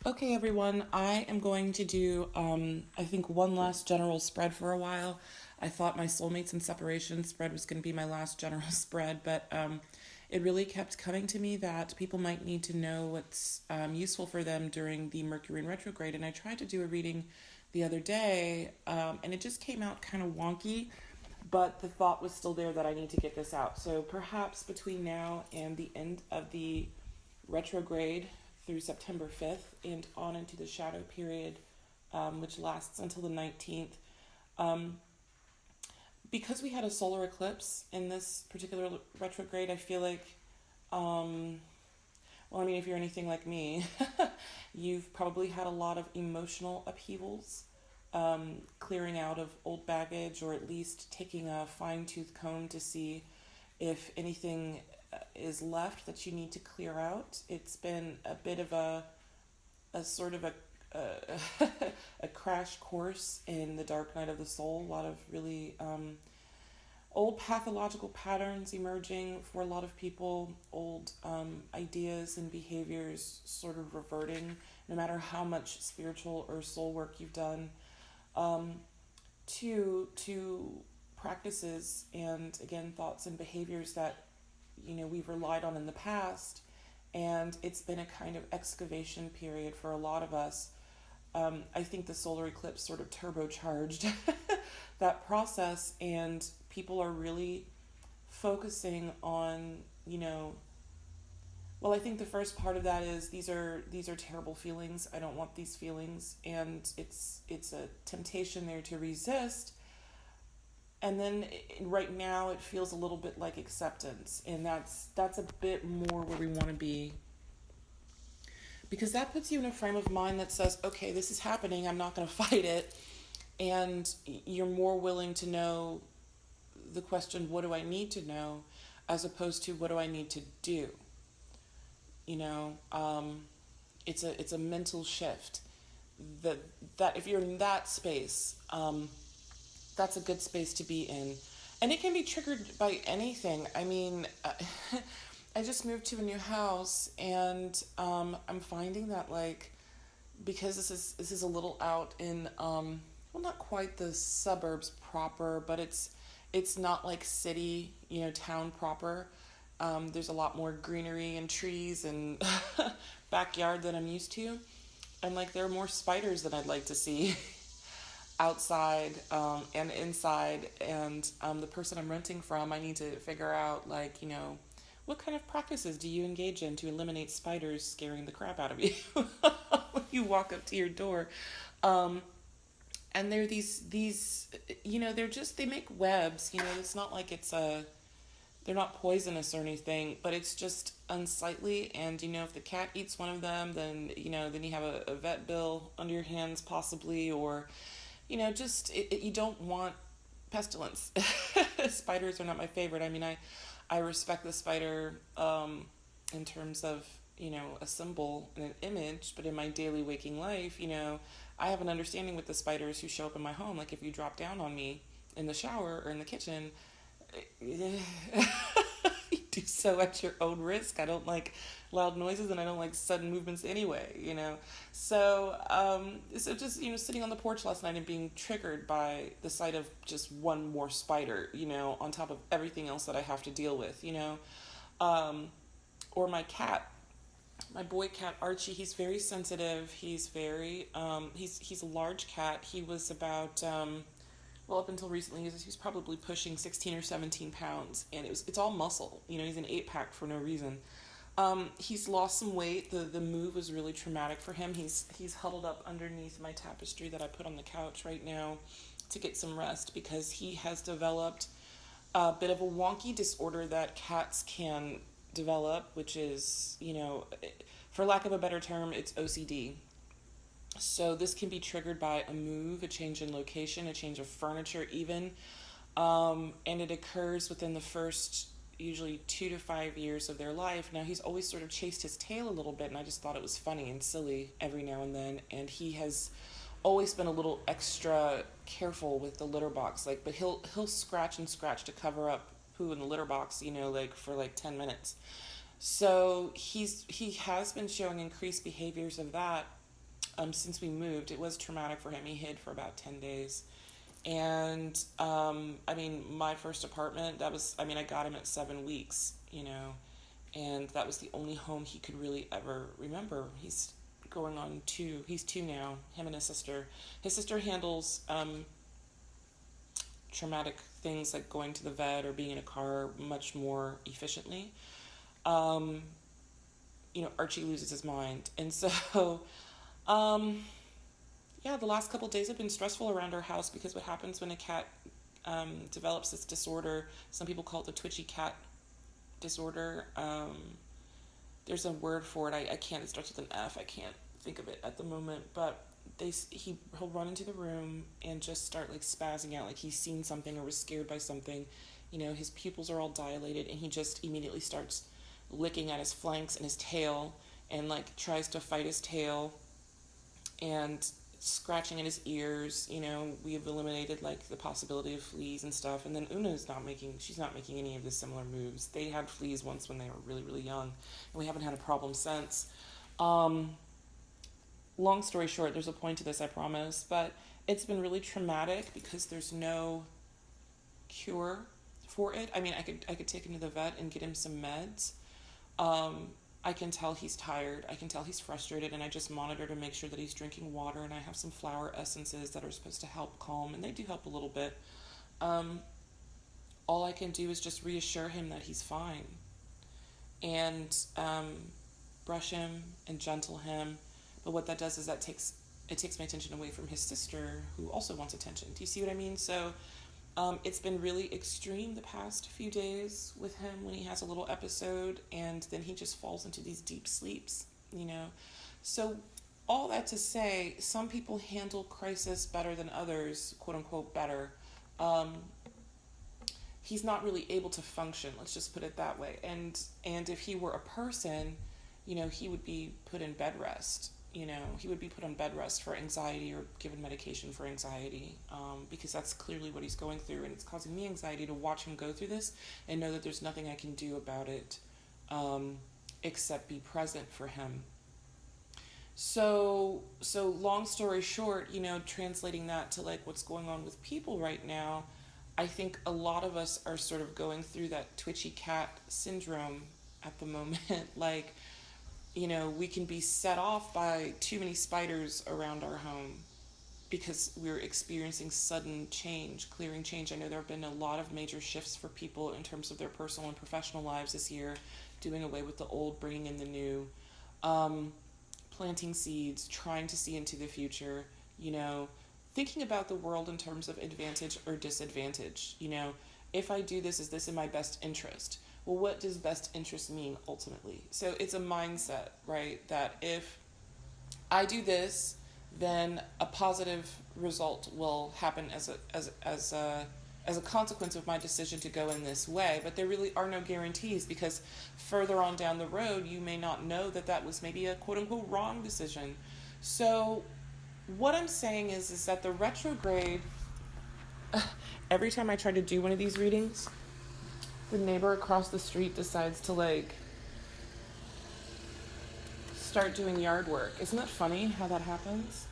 Okay, everyone, I am going to do, I think, one last general spread for a while. I thought my soulmates and separation spread was going to be my last general spread, but it really kept coming to me that people might need to know what's useful for them during the Mercury in retrograde. And I tried to do a reading the other day, and it just came out kind of wonky, but the thought was still there that I need to get this out. So perhaps between now and the end of the retrograde through September 5th and on into the shadow period, which lasts until the 19th. Um, because we had a solar eclipse in this particular retrograde, I feel like, well, I mean, if you're anything like me, you've probably had a lot of emotional upheavals, clearing out of old baggage, or at least taking a fine tooth comb to see if anything is left that you need to clear out. It's been a bit of a sort of a, a crash course in the dark night of the soul. A lot of really old pathological patterns emerging for a lot of people, old ideas and behaviors sort of reverting, no matter how much spiritual or soul work you've done, um, to practices and, again, thoughts and behaviors that we've relied on in the past. And it's been a kind of excavation period for a lot of us. I think the solar eclipse sort of turbocharged that process, and people are really focusing on, well, I think the first part of that is these are terrible feelings. I don't want these feelings, and it's a temptation there to resist. And then right now it feels a little bit like acceptance, and that's a bit more where we want to be, because that puts you in a frame of mind that says, okay, this is happening, I'm not going to fight it, and you're more willing to know the question, what do I need to know, as opposed to what do I need to do. you know it's a mental shift that if you're in that space, that's a good space to be in. And it can be triggered by anything. I mean, I just moved to a new house, and I'm finding that, like, because this is a little out in, well, not quite the suburbs proper, but it's not like city, town proper. There's a lot more greenery and trees and backyard than I'm used to. And, like, there are more spiders than I'd like to see outside, and inside. And the person I'm renting from, I need to figure out, like, what kind of practices do you engage in to eliminate spiders scaring the crap out of you when you walk up to your door. And they're these they make webs. It's not like they're not poisonous or anything, but it's just unsightly. And, if the cat eats one of them, then you have a vet bill under your hands possibly, or, you don't want pestilence. Spiders are not my favorite. I mean, I respect the spider, in terms of, a symbol and an image, but in my daily waking life, I have an understanding with the spiders who show up in my home. Like, if you drop down on me in the shower or in the kitchen, you do so at your own risk. I don't like loud noises, and I don't like sudden movements anyway. So just, sitting on the porch last night and being triggered by the sight of just one more spider, on top of everything else that I have to deal with, or my cat. My boy cat Archie, he's very sensitive. He's very he's a large cat. He was about well, up until recently, he's probably pushing 16 or 17 pounds, and it's all muscle. He's an 8-pack for no reason. He's lost some weight. The move was really traumatic for him. He's huddled up underneath my tapestry that I put on the couch right now to get some rest, because he has developed a bit of a wonky disorder that cats can develop, which is, for lack of a better term, it's OCD. So this can be triggered by a move, a change in location, a change of furniture even. And it occurs within the first usually 2 to 5 years of their life. Now, he's always sort of chased his tail a little bit, and I just thought it was funny and silly every now and then. And he has always been a little extra careful with the litter box. But he'll scratch and scratch to cover up poo in the litter box, for 10 minutes. So he has been showing increased behaviors of that, since we moved. It was traumatic for him. He hid for about 10 days. And, I mean, my first apartment, I got him at 7 weeks, you know, and that was the only home he could really ever remember. He's going on 2. He's 2 now, him and his sister. His sister handles, traumatic things like going to the vet or being in a car much more efficiently. You know, Archie loses his mind. And so, yeah, the last couple of days have been stressful around our house, because what happens when a cat develops this disorder, some people call it the twitchy cat disorder. There's a word for it. I can't, it starts with an F. I can't think of it at the moment, but he'll run into the room and just start like spazzing out, like he's seen something or was scared by something. You know, his pupils are all dilated, and he just immediately starts licking at his flanks and his tail, and like tries to fight his tail, and scratching at his ears. You know, we have eliminated like the possibility of fleas and stuff. And then she's not making any of the similar moves. They had fleas once when they were really, really young, and we haven't had a problem since. Long story short, there's a point to this, I promise, but it's been really traumatic because there's no cure for it. I mean, I could take him to the vet and get him some meds. I can tell he's tired. I can tell he's frustrated, and I just monitor to make sure that he's drinking water, and I have some flower essences that are supposed to help calm, and they do help a little bit. All I can do is just reassure him that he's fine, and brush him and gentle him. But what that does is it takes my attention away from his sister, who also wants attention. Do you see what I mean? So it's been really extreme the past few days with him when he has a little episode, and then he just falls into these deep sleeps, you know. So all that to say, some people handle crisis better than others, quote unquote better. He's not really able to function, let's just put it that way. And if he were a person, you know, he would be put in bed rest. You know, he would be put on bed rest for anxiety, or given medication for anxiety, because that's clearly what he's going through, and it's causing me anxiety to watch him go through this and know that there's nothing I can do about it, except be present for him. So long story short, you know, translating that to like what's going on with people right now, I think a lot of us are sort of going through that twitchy cat syndrome at the moment. Like, you know, we can be set off by too many spiders around our home because we're experiencing sudden change, clearing change. I know there have been a lot of major shifts for people in terms of their personal and professional lives this year, doing away with the old, bringing in the new, planting seeds, trying to see into the future, you know, thinking about the world in terms of advantage or disadvantage. You know, if I do this, is this in my best interest? Well, what does best interest mean ultimately? So it's a mindset, right? That if I do this, then a positive result will happen as a consequence of my decision to go in this way. But there really are no guarantees, because further on down the road, you may not know that was maybe a quote unquote wrong decision. So what I'm saying is that the retrograde, every time I try to do one of these readings, the neighbor across the street decides to like start doing yard work. Isn't that funny how that happens?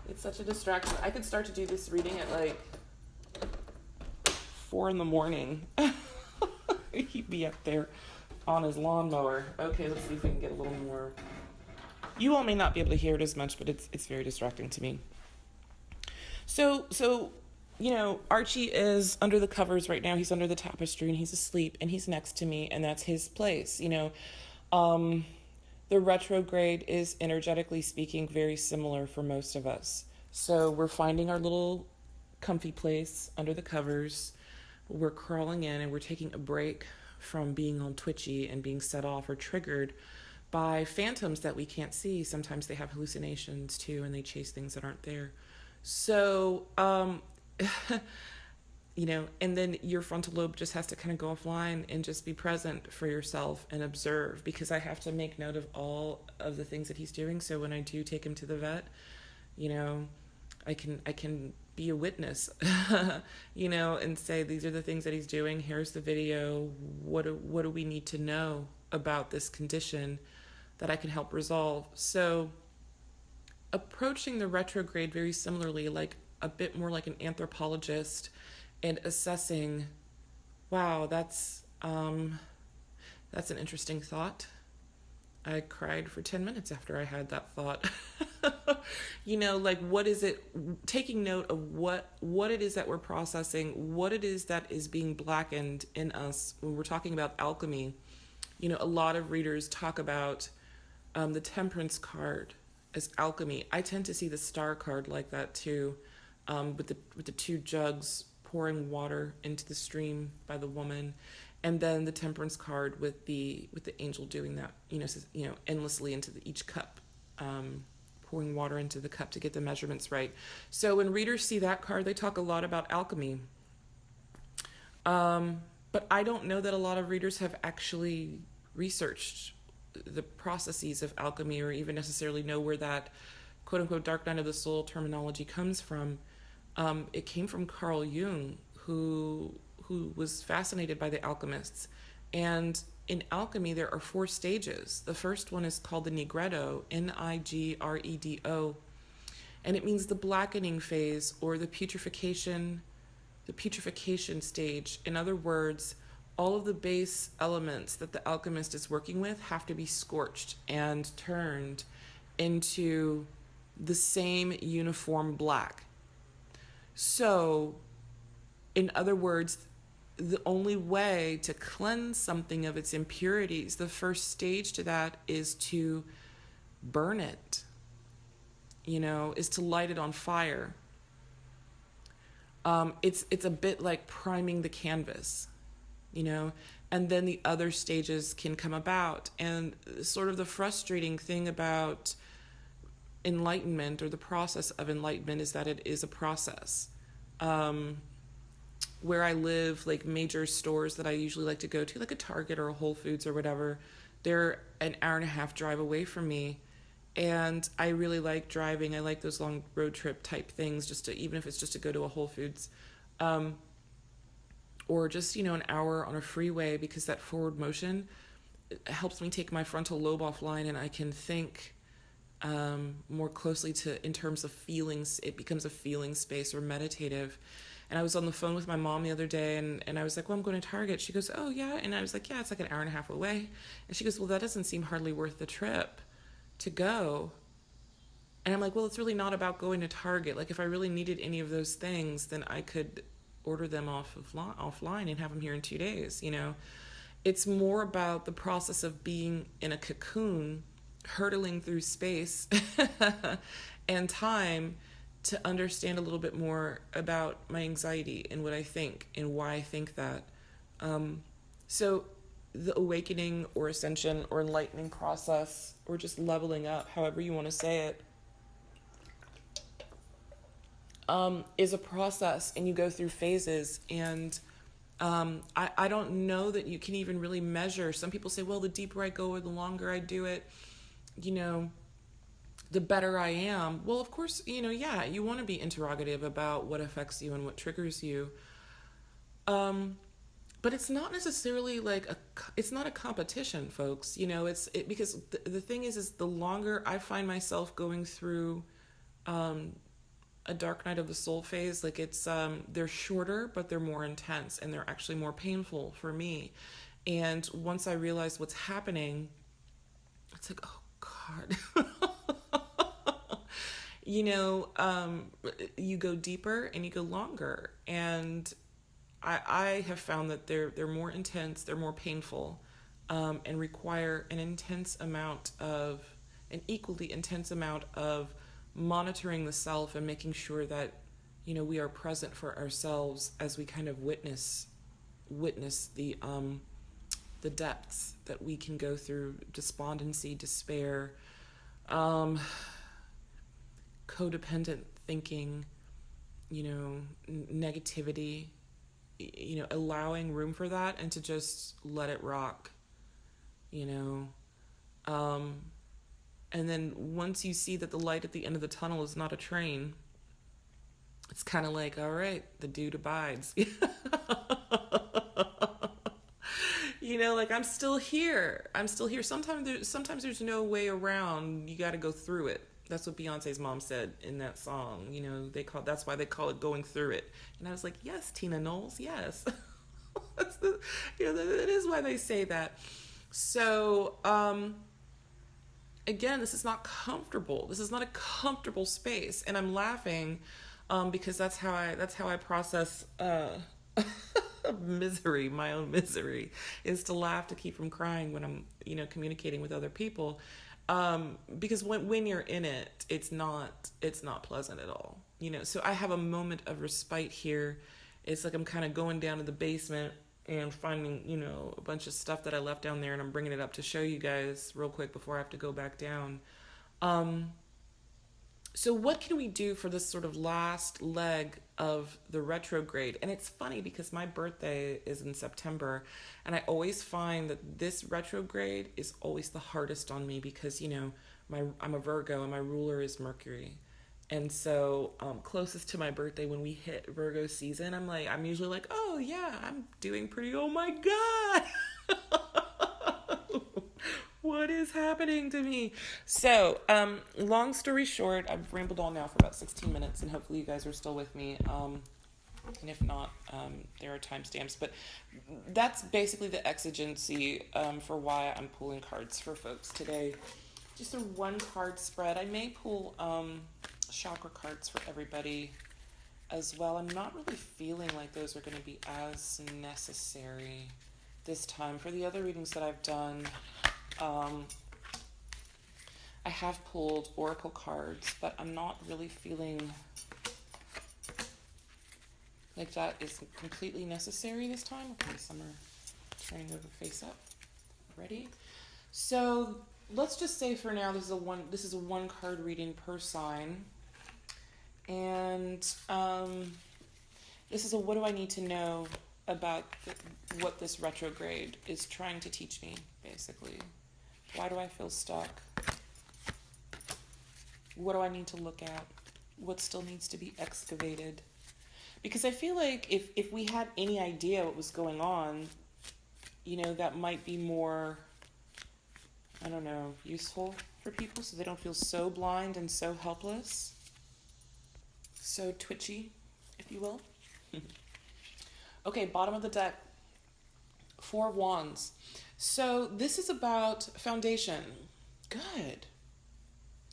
It's such a distraction. I could start to do this reading at like 4 a.m. He'd be up there on his lawnmower. Okay, let's see if we can get a little more. You all may not be able to hear it as much, but it's very distracting to me. So, you know, Archie is under the covers right now. He's under the tapestry and he's asleep, and he's next to me, and that's his place. You know, the retrograde is, energetically speaking, very similar for most of us. So we're finding our little comfy place under the covers. We're crawling in, and we're taking a break from being all twitchy and being set off or triggered by phantoms that we can't see. Sometimes they have hallucinations too, and they chase things that aren't there. So, you know, and then your frontal lobe just has to kind of go offline and just be present for yourself and observe, because I have to make note of all of the things that he's doing. So when I do take him to the vet, you know, I can be a witness, you know, and say, these are the things that he's doing. Here's the video. What do we need to know? about this condition that I can help resolve. So approaching the retrograde very similarly, like a bit more like an anthropologist, and assessing, wow, that's an interesting thought. I cried for 10 minutes after I had that thought. Like, what is it, taking note of what it is that we're processing, what it is that is being blackened in us when we're talking about alchemy. A lot of readers talk about the Temperance card as alchemy. I tend to see the Star card like that too, with the two jugs pouring water into the stream by the woman, and then the Temperance card with the angel doing that, endlessly into each cup, pouring water into the cup to get the measurements right. So when readers see that card, they talk a lot about alchemy. But I don't know that a lot of readers have actually researched the processes of alchemy, or even necessarily know where that quote unquote dark night of the soul terminology comes from. It came from Carl Jung, who was fascinated by the alchemists. And in alchemy, there are 4 stages. The first one is called the Nigredo, Nigredo, and it means the blackening phase, or the putrefaction stage. In other words, all of the base elements that the alchemist is working with have to be scorched and turned into the same uniform black. So, in other words, the only way to cleanse something of its impurities, the first stage to that is to burn it, is to light it on fire. It's a bit like priming the canvas, and then the other stages can come about. And sort of the frustrating thing about enlightenment, or the process of enlightenment, is that it is a process. Where I live, like major stores that I usually like to go to, like a Target or a Whole Foods or whatever, they're an hour-and-a-half drive away from me. And I really like driving. I like those long road trip type things, even if it's just to go to a Whole Foods. Or just, an hour on a freeway, because that forward motion helps me take my frontal lobe offline, and I can think more closely in terms of feelings. It becomes a feeling space, or meditative. And I was on the phone with my mom the other day, and I was like, well, I'm going to Target. She goes, oh, yeah. And I was like, yeah, it's like an hour and a half away. And she goes, well, that doesn't seem hardly worth the trip to go. And I'm like, well, it's really not about going to Target. Like, if I really needed any of those things, then I could order them offline and have them here in 2 days, It's more about the process of being in a cocoon, hurtling through space and time, to understand a little bit more about my anxiety and what I think and why I think that. So the awakening or ascension or enlightening process, or just leveling up, however you want to say it, is a process, and you go through phases. And I don't know that you can even really measure. Some people say, well, the deeper I go or the longer I do it, the better I am. Well, of course, yeah, you want to be interrogative about what affects you and what triggers you. But it's not necessarily like it's not a competition, folks. Because the thing is the longer I find myself going through a dark night of the soul phase, like they're shorter, but they're more intense, and they're actually more painful for me. And once I realize what's happening, it's like, oh God. You go deeper and you go longer, and I have found that they're more intense, they're more painful, and require an equally intense amount of monitoring the self, and making sure that we are present for ourselves as we kind of witness the depths that we can go through: despondency, despair, codependent thinking, negativity, allowing room for that, and to just let it rock, and then once you see that the light at the end of the tunnel is not a train, it's kind of like, all right, the dude abides. You know, like I'm still here. I'm still here. Sometimes there's no way around. You got to go through it. That's what Beyonce's mom said in that song. You know, that's why they call it going through it. And I was like, yes, Tina Knowles, yes. That is why they say that. So, again, this is not comfortable. This is not a comfortable space, and I'm laughing because that's how I process misery. My own misery is to laugh to keep from crying when I'm communicating with other people, because when you're in it, it's not pleasant at all. So I have a moment of respite here. It's like I'm kind of going down to the basement and finding, a bunch of stuff that I left down there, and I'm bringing it up to show you guys real quick before I have to go back down. So what can we do for this sort of last leg of the retrograde? And it's funny because my birthday is in September, and I always find that this retrograde is always the hardest on me because, I'm a Virgo and my ruler is Mercury. And so closest to my birthday, when we hit Virgo season, I'm usually like, oh yeah, I'm doing pretty, oh my God. What is happening to me? So long story short, I've rambled on now for about 16 minutes, and hopefully you guys are still with me. And if not, there are timestamps. But that's basically the exigency for why I'm pulling cards for folks today. Just a one card spread. I may pull chakra cards for everybody as well. I'm not really feeling like those are going to be as necessary this time. For the other readings that I've done, I have pulled oracle cards, but I'm not really feeling like that is completely necessary this time. Okay, Summer turning over face up. Ready? So let's just say for now this is a one card reading per sign. And this is a what do I need to know about what this retrograde is trying to teach me, basically. Why do I feel stuck? What do I need to look at? What still needs to be excavated? Because I feel like if we had any idea what was going on, that might be more, I don't know, useful for people so they don't feel so blind and so helpless. So twitchy, if you will. Okay, bottom of the deck. 4 of Wands. So this is about foundation. Good.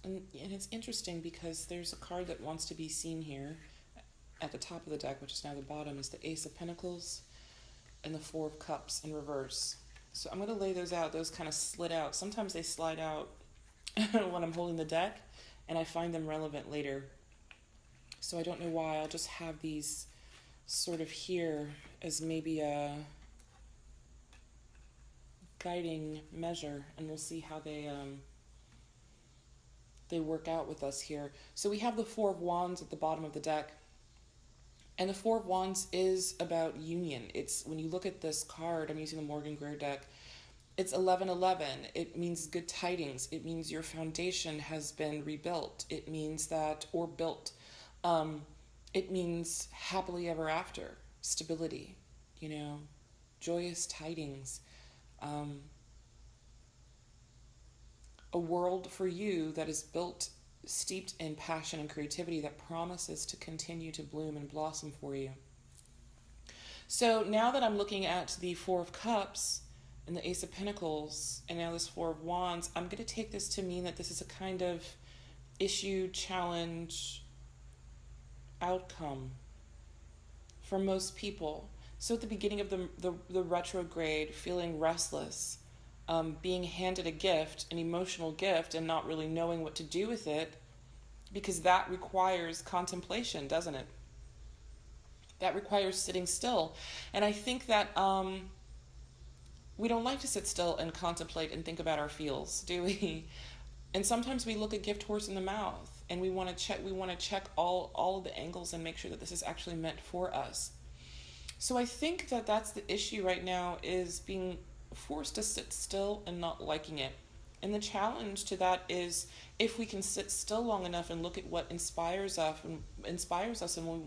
And it's interesting because there's a card that wants to be seen here at the top of the deck, which is now the bottom, is the Ace of Pentacles and the 4 of Cups in reverse. So I'm going to lay those out. Those kind of slid out. Sometimes they slide out when I'm holding the deck, and I find them relevant later. So I don't know why. I'll just have these sort of here as maybe a guiding measure, and we'll see how they work out with us here. So we have the 4 of Wands at the bottom of the deck, and the 4 of Wands is about union. It's, when you look at this card, I'm using the Morgan Greer deck, it's 1111. It means good tidings. It means your foundation has been rebuilt. It means that, or built. It means happily ever after, stability, joyous tidings, a world for you that is built, steeped in passion and creativity that promises to continue to bloom and blossom for you. So now that I'm looking at the 4 of Cups and the Ace of Pentacles and now this 4 of Wands, I'm going to take this to mean that this is a kind of issue, challenge, outcome for most people. So at the beginning of the retrograde, feeling restless, being handed a gift, an emotional gift, and not really knowing what to do with it, because that requires contemplation, doesn't it? That requires sitting still. And I think that we don't like to sit still and contemplate and think about our feels, do we? And sometimes we look a gift horse in the mouth, and we want to check all of the angles and make sure that this is actually meant for us. So I think that that's the issue right now, is being forced to sit still and not liking it. And the challenge to that is, if we can sit still long enough and look at what inspires us and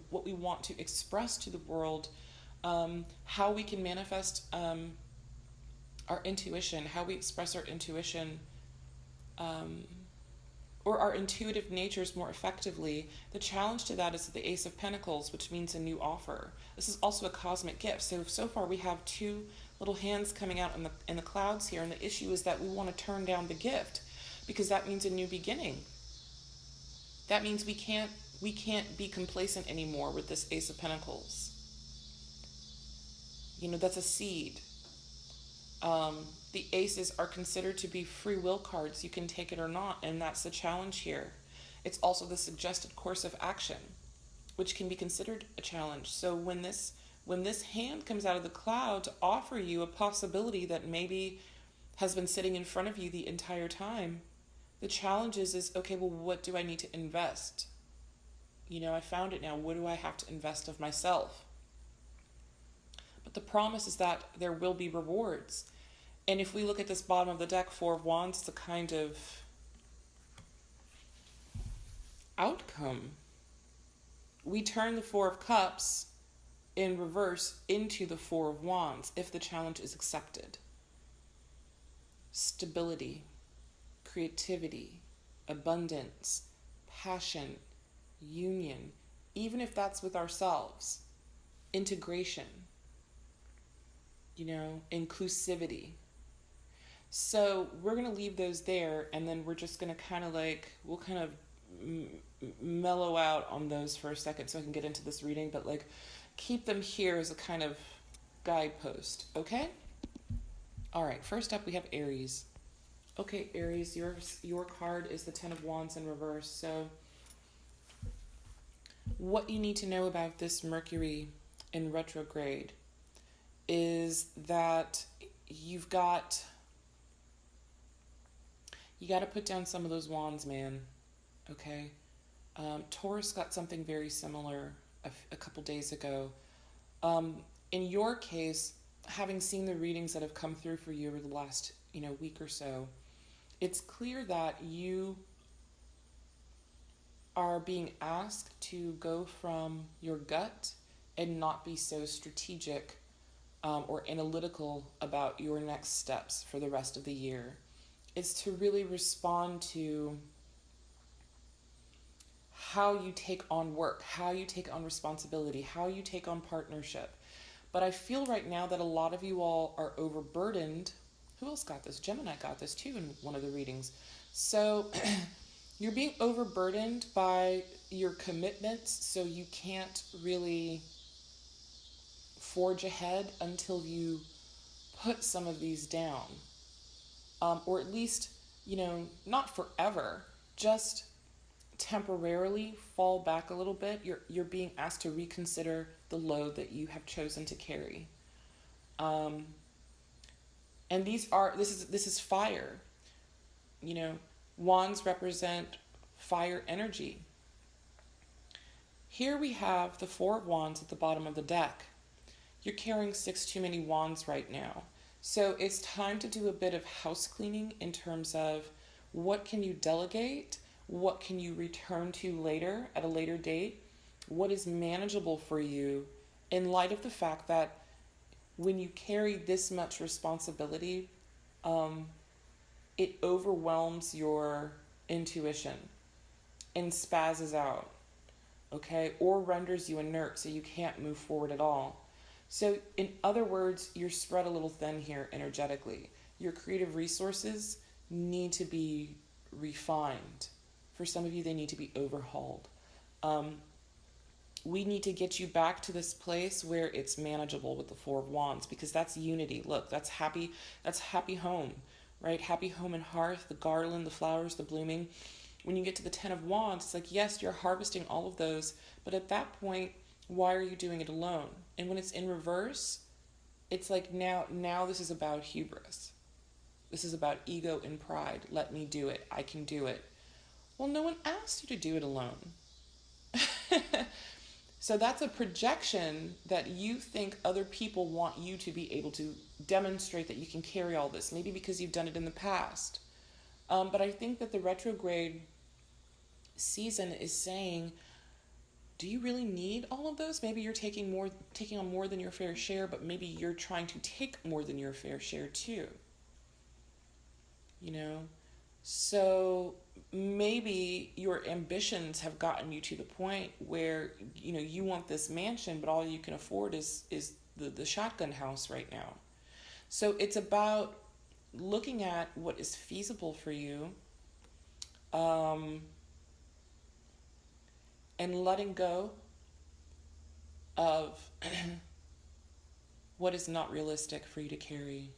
what we want to express to the world, how we can manifest our intuition, how we express our intuition, or our intuitive natures more effectively. The challenge to that is the Ace of Pentacles, which means a new offer. This is also a cosmic gift. So far we have two little hands coming out in the clouds here, and the issue is that we want to turn down the gift because that means a new beginning. That means we can't be complacent anymore with this Ace of Pentacles. You know, that's a seed. The aces are considered to be free will cards. You can take it or not, and that's the challenge here. It's also the suggested course of action, which can be considered a challenge. So when this hand comes out of the cloud to offer you a possibility that maybe has been sitting in front of you the entire time, the challenge is okay, well, what do I need to invest? You know, I found it now. What do I have to invest of myself? But the promise is that there will be rewards. And if we look at this bottom of the deck, Four of Wands, it's a kind of outcome. We turn the Four of Cups in reverse into the Four of Wands if the challenge is accepted. Stability, creativity, abundance, passion, union, even if that's with ourselves, integration, you know, inclusivity. So we're going to leave those there, and then we're just going to kind of we'll kind of mellow out on those for a second so I can get into this reading, but keep them here as a kind of guidepost, okay? All right, first up we have Aries. Okay, Aries, your card is the Ten of Wands in reverse. So what you need to know about this Mercury in retrograde is that you got to put down some of those wands, man. Okay? Taurus got something very similar a couple days ago. In your case, having seen the readings that have come through for you over the last, week or so, it's clear that you are being asked to go from your gut and not be so strategic or analytical about your next steps for the rest of the year. It's to really respond to how you take on work, how you take on responsibility, how you take on partnership. But I feel right now that a lot of you all are overburdened. Who else got this? Gemini got this too in one of the readings. So you're being overburdened by your commitments, so you can't really forge ahead until you put some of these down. Or at least, not forever, just temporarily fall back a little bit. You're being asked to reconsider the load that you have chosen to carry. And this is fire. Wands represent fire energy. Here we have the Four of Wands at the bottom of the deck. You're carrying 6 too many wands right now. So it's time to do a bit of house cleaning in terms of what can you delegate, what can you return to later at a later date, what is manageable for you in light of the fact that when you carry this much responsibility, it overwhelms your intuition and spazzes out, okay, or renders you inert so you can't move forward at all. So in other words, you're spread a little thin here energetically. Your creative resources need to be refined. For some of you, they need to be overhauled. We need to get you back to this place where it's manageable with the Four of Wands, because that's unity. Look, that's happy home, right? Happy home and hearth, the garland, the flowers, the blooming. When you get to the Ten of Wands, it's like, yes, you're harvesting all of those, but at that point, why are you doing it alone? And when it's in reverse, it's like now this is about hubris. This is about ego and pride. Let me do it. I can do it. Well, no one asked you to do it alone. So that's a projection that you think other people want you to be able to demonstrate that you can carry all this, maybe because you've done it in the past. But I think that the retrograde season is saying, do you really need all of those? Maybe you're taking on more than your fair share, but maybe you're trying to take more than your fair share too. So maybe your ambitions have gotten you to the point where, you want this mansion, but all you can afford is the shotgun house right now. So it's about looking at what is feasible for you, and letting go of what is not realistic for you to carry.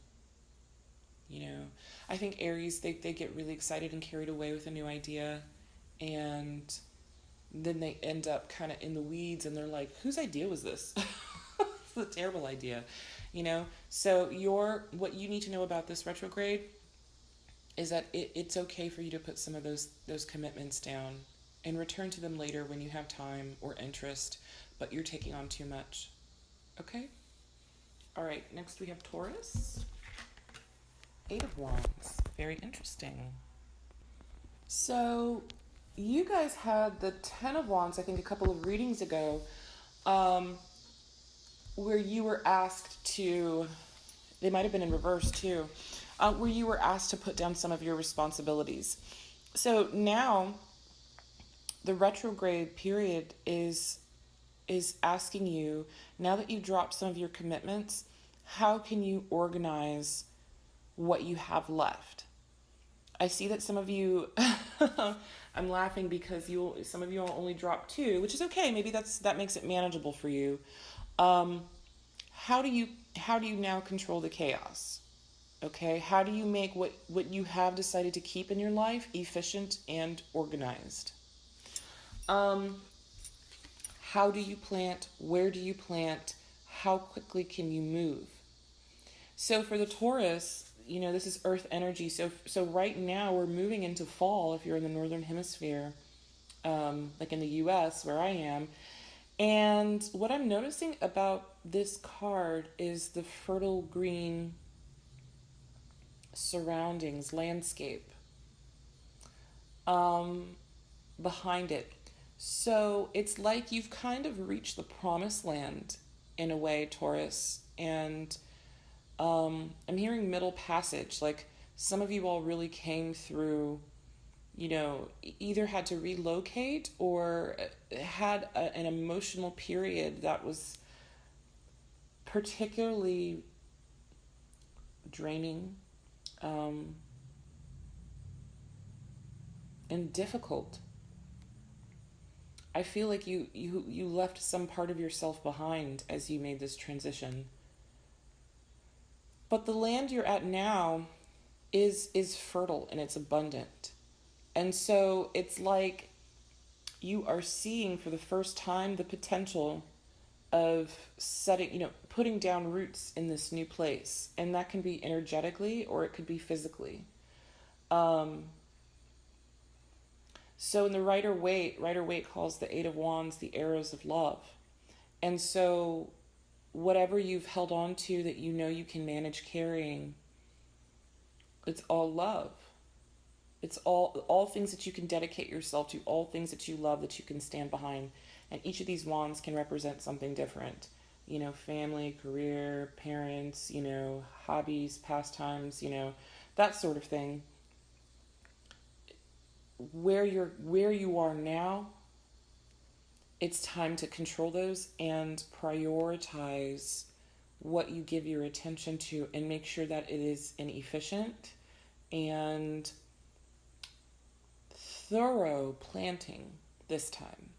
I think Aries, they get really excited and carried away with a new idea, and then they end up kind of in the weeds, and they're like, whose idea was this? It's a terrible idea, So what you need to know about this retrograde is that it's okay for you to put some of those commitments down and return to them later when you have time or interest, but you're taking on too much. Okay? All right, next we have Taurus. 8 of Wands. Very interesting. So you guys had the 10 of Wands, I think a couple of readings ago, where you were asked to, they might have been in reverse too, where you were asked to put down some of your responsibilities. So now the retrograde period is asking you, now that you've dropped some of your commitments, how can you organize what you have left? I see that some of you, I'm laughing because some of you only dropped 2, which is okay. Maybe that makes it manageable for you. How do you now control the chaos? Okay, how do you make what you have decided to keep in your life efficient and organized? How do you plant? Where do you plant? How quickly can you move? So for the Taurus, this is earth energy. So right now we're moving into fall if you're in the northern hemisphere, like in the US where I am. And what I'm noticing about this card is the fertile green surroundings, landscape, behind it. So it's like you've kind of reached the promised land in a way, Taurus. And I'm hearing middle passage, like some of you all really came through, either had to relocate or had an emotional period that was particularly draining, and difficult. I feel like you left some part of yourself behind as you made this transition. But the land you're at now is fertile and it's abundant. And so it's like you are seeing for the first time the potential of putting down roots in this new place. And that can be energetically or it could be physically. So in the Rider-Waite calls the 8 of Wands the arrows of love. And so whatever you've held on to that you can manage carrying, it's all love. It's all things that you can dedicate yourself to, all things that you love that you can stand behind. And each of these wands can represent something different. Family, career, parents, hobbies, pastimes, that sort of thing. Where you are now, it's time to control those and prioritize what you give your attention to and make sure that it is an efficient and thorough planting this time.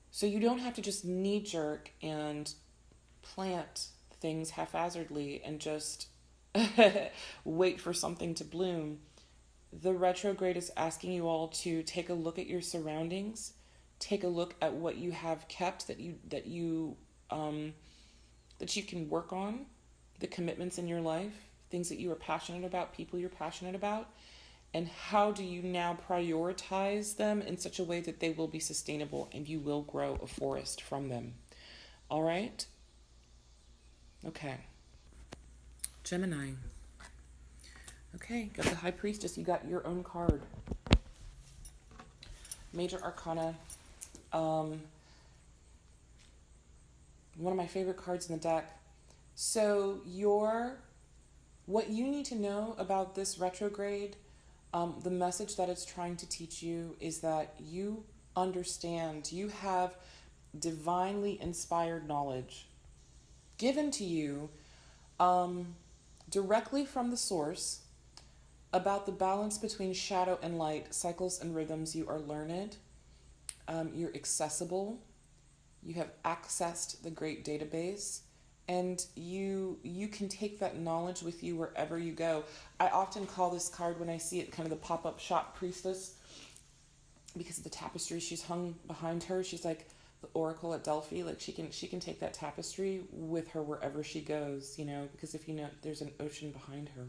So you don't have to just knee-jerk and plant things haphazardly and just wait for something to bloom. The retrograde is asking you all to take a look at your surroundings, take a look at what you have kept that you can work on, the commitments in your life, things that you are passionate about, people you're passionate about, and how do you now prioritize them in such a way that they will be sustainable and you will grow a forest from them. All right? Okay. Gemini. Okay, got the High Priestess. You got your own card. Major Arcana. one of my favorite cards in the deck. So what you need to know about this retrograde, the message that it's trying to teach you is that you understand, you have divinely inspired knowledge given to you directly from the source about the balance between shadow and light, cycles and rhythms. You are learned, you're accessible, you have accessed the great database, and you can take that knowledge with you wherever you go. I often call this card, when I see it, kind of the pop-up shop priestess, because of the tapestry she's hung behind her. She's like the oracle at Delphi. Like she can take that tapestry with her wherever she goes, because if you know, there's an ocean behind her.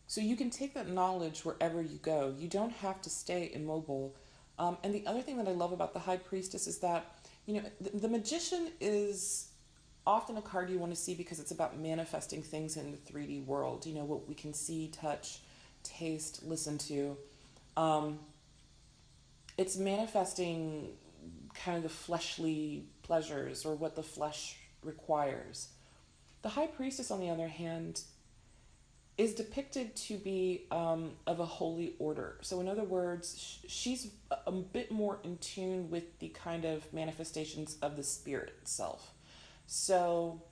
So you can take that knowledge wherever you go. You don't have to stay immobile. And the other thing that I love about the High Priestess is that, the Magician is often a card you want to see because it's about manifesting things in the 3D world, what we can see, touch, taste, listen to. It's manifesting kind of the fleshly pleasures or what the flesh requires. The High Priestess, on the other hand, is depicted to be of a holy order. So in other words, she's a bit more in tune with the kind of manifestations of the spirit itself. So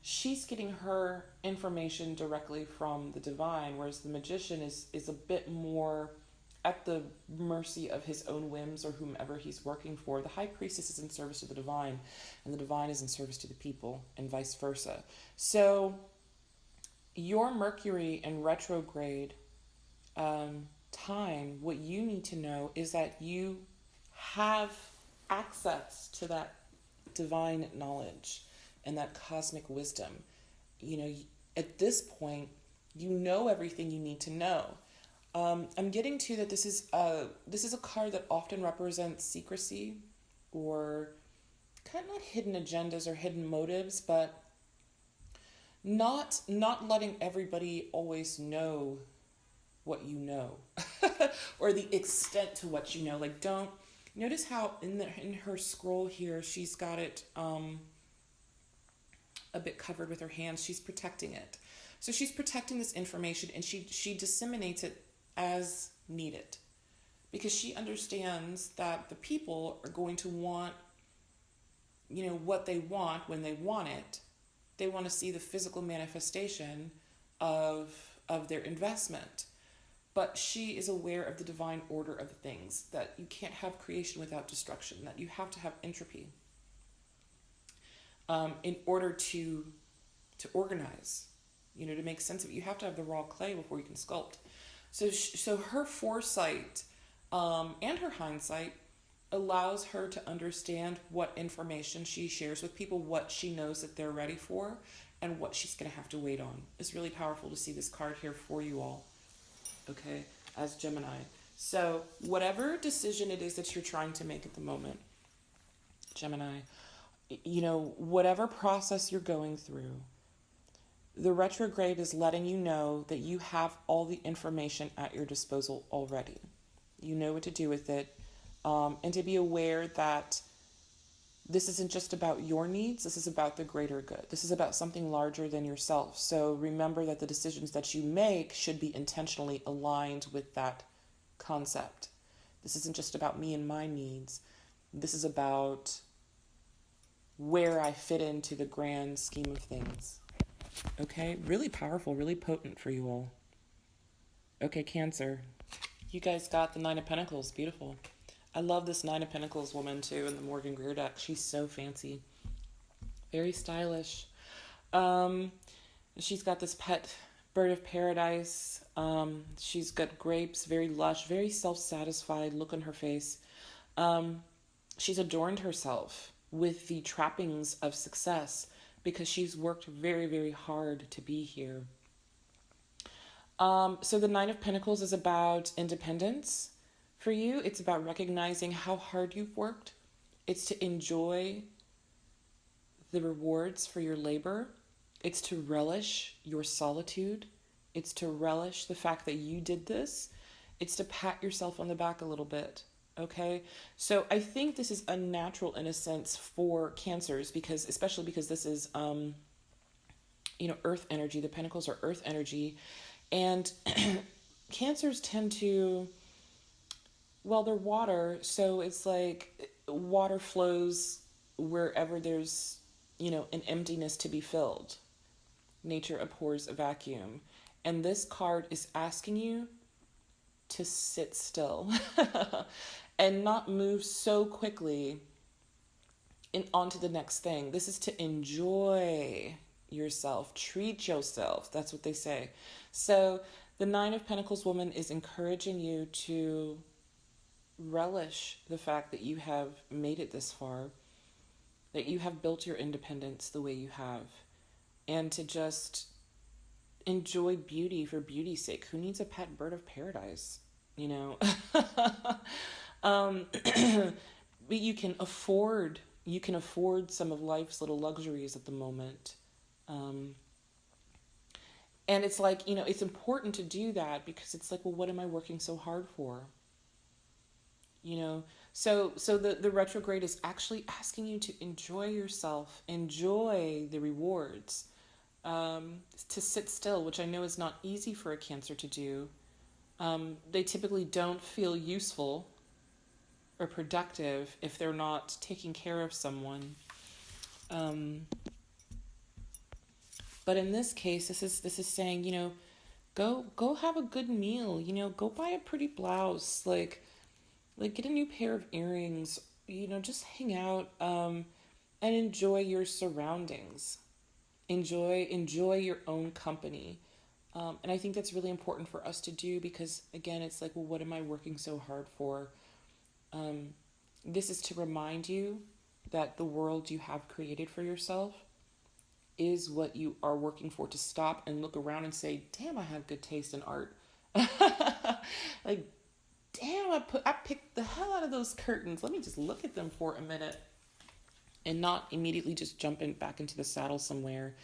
she's getting her information directly from the divine, whereas the Magician is a bit more at the mercy of his own whims or whomever he's working for. The High Priestess is in service to the divine, and the divine is in service to the people, and vice versa. So your Mercury in retrograde time, what you need to know is that you have access to that divine knowledge and that cosmic wisdom. At this point, you know everything you need to know. I'm getting to that this is a card that often represents secrecy or kind of not hidden agendas or hidden motives, but not letting everybody always know what you know or the extent to what you know. Like, don't notice how in her scroll here she's got it a bit covered with her hands. She's protecting it. So she's protecting this information, and she disseminates it as needed, because she understands that the people are going to want, what they want when they want it. They want to see the physical manifestation of their investment. But she is aware of the divine order of things, that you can't have creation without destruction, that you have to have entropy in order to organize, to make sense of it. You have to have the raw clay before you can sculpt. So her foresight and her hindsight allows her to understand what information she shares with people, what she knows that they're ready for, and what she's going to have to wait on. It's really powerful to see this card here for you all, okay, as Gemini. So whatever decision it is that you're trying to make at the moment, Gemini, whatever process you're going through, the retrograde is letting you know that you have all the information at your disposal already. You know what to do with it. And to be aware that this isn't just about your needs. This is about the greater good. This is about something larger than yourself. So remember that the decisions that you make should be intentionally aligned with that concept. This isn't just about me and my needs. This is about where I fit into the grand scheme of things. Okay, really powerful, really potent for you all. Okay, Cancer. You guys got the Nine of Pentacles. Beautiful. I love this Nine of Pentacles woman too in the Morgan Greer deck. She's so fancy. Very stylish. She's got this pet bird of paradise. She's got grapes, very lush, very self-satisfied look on her face. She's adorned herself with the trappings of success, because she's worked very, very hard to be here. So the Nine of Pentacles is about independence for you. It's about recognizing how hard you've worked. It's to enjoy the rewards for your labor. It's to relish your solitude. It's to relish the fact that you did this. It's to pat yourself on the back a little bit. Okay, so I think this is unnatural in a sense for Cancers, because especially because this is earth energy. The pentacles are earth energy, and Cancers tend to, well, they're water, so it's like water flows wherever there's an emptiness to be filled. Nature abhors a vacuum, and this card is asking you to sit still and not move so quickly onto the next thing. This is to enjoy yourself, treat yourself. That's what they say. So the Nine of Pentacles woman is encouraging you to relish the fact that you have made it this far, that you have built your independence the way you have, and to just enjoy beauty for beauty's sake. Who needs a pet bird of paradise? But you can afford some of life's little luxuries at the moment. And it's like, it's important to do that, because it's like, well, what am I working so hard for? So the retrograde is actually asking you to enjoy yourself, enjoy the rewards, to sit still, which I know is not easy for a Cancer to do. They typically don't feel useful or productive if they're not taking care of someone. But in this case, this is saying, go have a good meal, go buy a pretty blouse, like get a new pair of earrings, just hang out, and enjoy your surroundings. Enjoy your own company. And I think that's really important for us to do, because again, it's like, well, what am I working so hard for? This is to remind you that the world you have created for yourself is what you are working for. To stop and look around and say, damn, I have good taste in art. Like, damn, I picked the hell out of those curtains. Let me just look at them for a minute, and not immediately just jump back into the saddle somewhere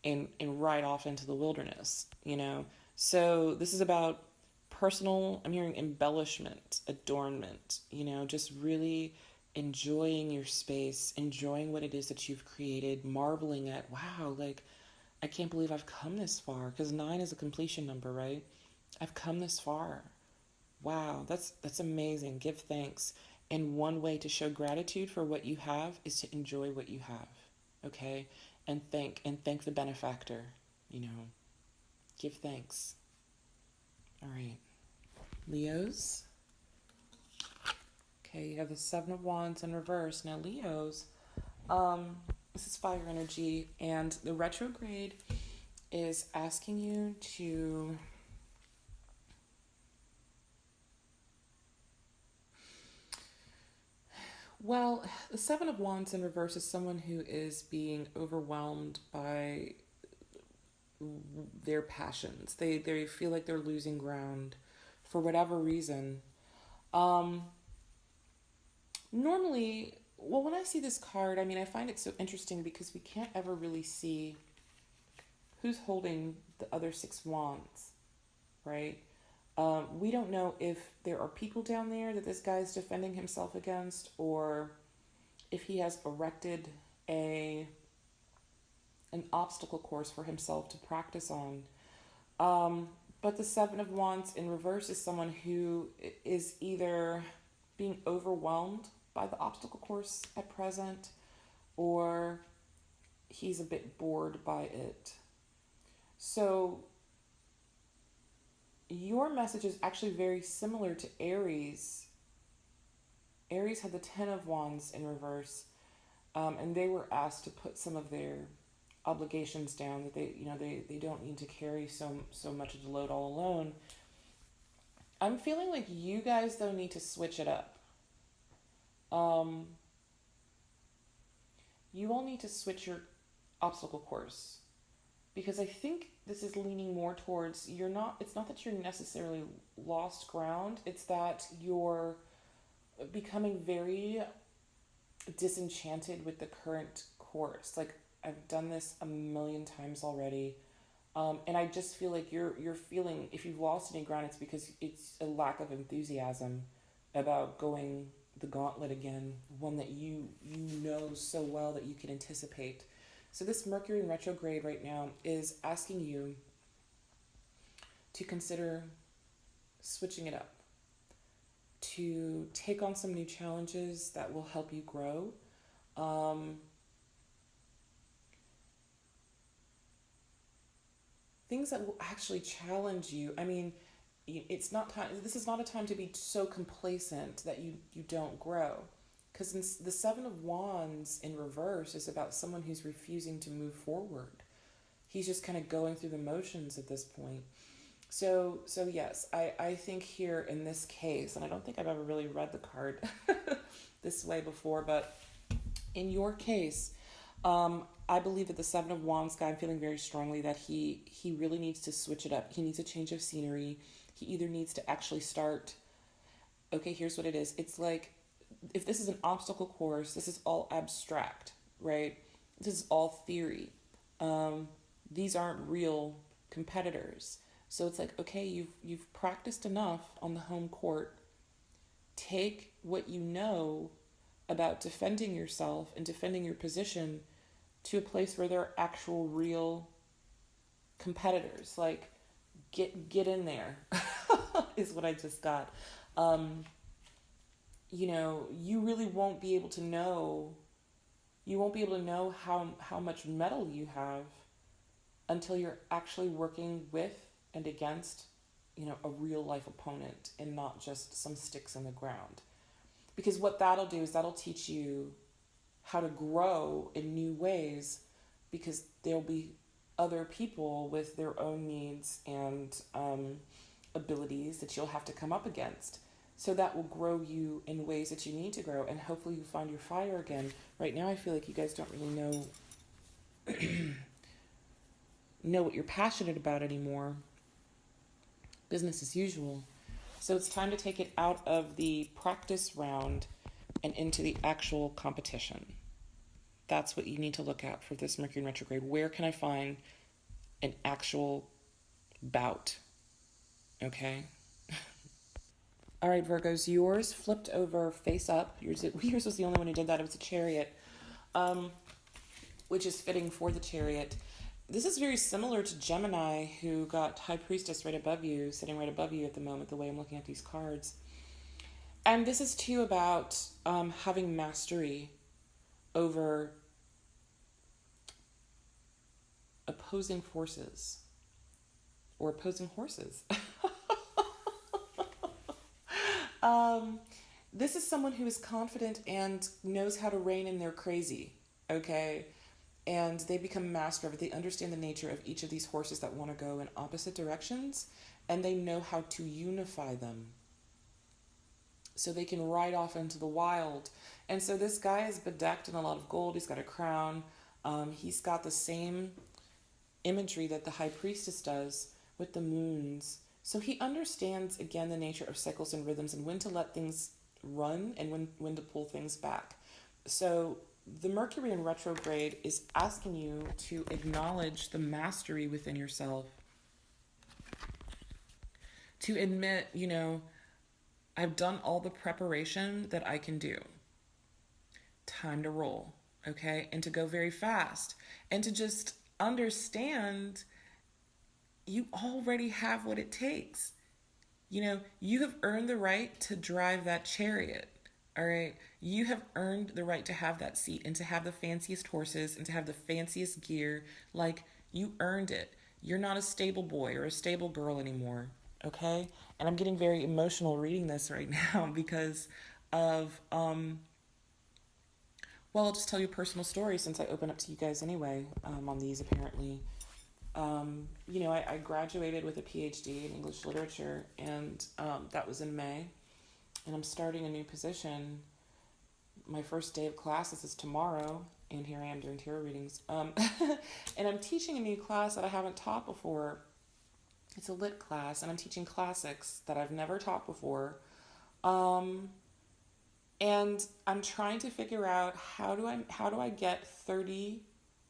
and ride off into the wilderness, So this is about personal, I'm hearing embellishment, adornment, just really enjoying your space, enjoying what it is that you've created, marveling at, wow, like, I can't believe I've come this far, because 9 is a completion number, right? I've come this far. Wow, that's amazing. Give thanks. And one way to show gratitude for what you have is to enjoy what you have, okay? And thank the benefactor, Give thanks. All right. Leos. Okay, you have the Seven of Wands in reverse. Now, Leos, this is fire energy, and the retrograde is asking you to well, the Seven of Wands in reverse is someone who is being overwhelmed by their passions. They feel like they're losing ground for whatever reason. Normally, well, when I see this card, I find it so interesting because we can't ever really see who's holding the other 6 wands, right? We don't know if there are people down there that this guy is defending himself against, or if he has erected an obstacle course for himself to practice on. But the Seven of Wands in reverse is someone who is either being overwhelmed by the obstacle course at present, or he's a bit bored by it. So your message is actually very similar to Aries. Aries had the 10 of Wands in reverse, and they were asked to put some of their obligations down, that they don't need to carry so much of the load all alone. I'm feeling like you guys, though, need to switch it up. You all need to switch your obstacle course, because I think this is leaning more towards it's not that you're necessarily lost ground, it's that you're becoming very disenchanted with the current course. Like, I've done this a million times already, and I just feel like you're feeling, if you've lost any ground, it's because it's a lack of enthusiasm about going the gauntlet again, one that you know so well that you can anticipate. So this Mercury in retrograde right now is asking you to consider switching it up, to take on some new challenges that will help you grow. Things that will actually challenge you. I mean, it's not time. This is not a time to be so complacent that you don't grow, because the Seven of Wands in reverse is about someone who's refusing to move forward. He's just kind of going through the motions at this point. So yes, I think here in this case, and I don't think I've ever really read the card this way before, but in your case, I believe that the Seven of Wands guy, I'm feeling very strongly that he really needs to switch it up. He needs a change of scenery. He either needs to actually start, okay, here's what it is. It's like, if this is an obstacle course, this is all abstract, right? This is all theory. These aren't real competitors. So it's like, okay, you've practiced enough on the home court. Take what you know about defending yourself and defending your position to a place where there are actual real competitors. Like, get in there is what I just got. You really won't be able to know. You won't be able to know how much mettle you have until you're actually working with and against, a real life opponent and not just some sticks in the ground. Because what that'll do is that'll teach you how to grow in new ways, because there'll be other people with their own needs and abilities that you'll have to come up against. So that will grow you in ways that you need to grow, and hopefully you find your fire again. Right now I feel like you guys don't really know what you're passionate about anymore. Business as usual. So it's time to take it out of the practice round and into the actual competition. That's what you need to look at for this Mercury in retrograde. Where can I find an actual bout? Okay? All right, Virgos, yours flipped over face up. Yours was the only one who did that. It was a Chariot, which is fitting for the Chariot. This is very similar to Gemini, who got High Priestess right above you, sitting right above you at the moment, the way I'm looking at these cards. And this is too about having mastery over opposing forces or opposing horses. This is someone who is confident and knows how to rein in their crazy, okay? And they become master of it. They understand the nature of each of these horses that want to go in opposite directions, and they know how to unify them so they can ride off into the wild. And so this guy is bedecked in a lot of gold. He's got a crown. He's got the same imagery that the High Priestess does with the moons. So he understands, again, the nature of cycles and rhythms and when to let things run and when to pull things back. So the Mercury in retrograde is asking you to acknowledge the mastery within yourself. To admit, I've done all the preparation that I can do. Time to roll, okay? And to go very fast. And to just understand you already have what it takes. You have earned the right to drive that chariot, all right? You have earned the right to have that seat and to have the fanciest horses and to have the fanciest gear. Like, you earned it. You're not a stable boy or a stable girl anymore, okay? And I'm getting very emotional reading this right now because of, I'll just tell you a personal story since I open up to you guys anyway on these apparently. I graduated with a PhD in English literature, and that was in May, and I'm starting a new position. My first day of classes is tomorrow, and here I am doing tarot readings. And I'm teaching a new class that I haven't taught before. It's a lit class, and I'm teaching classics that I've never taught before. And I'm trying to figure out how do I get 30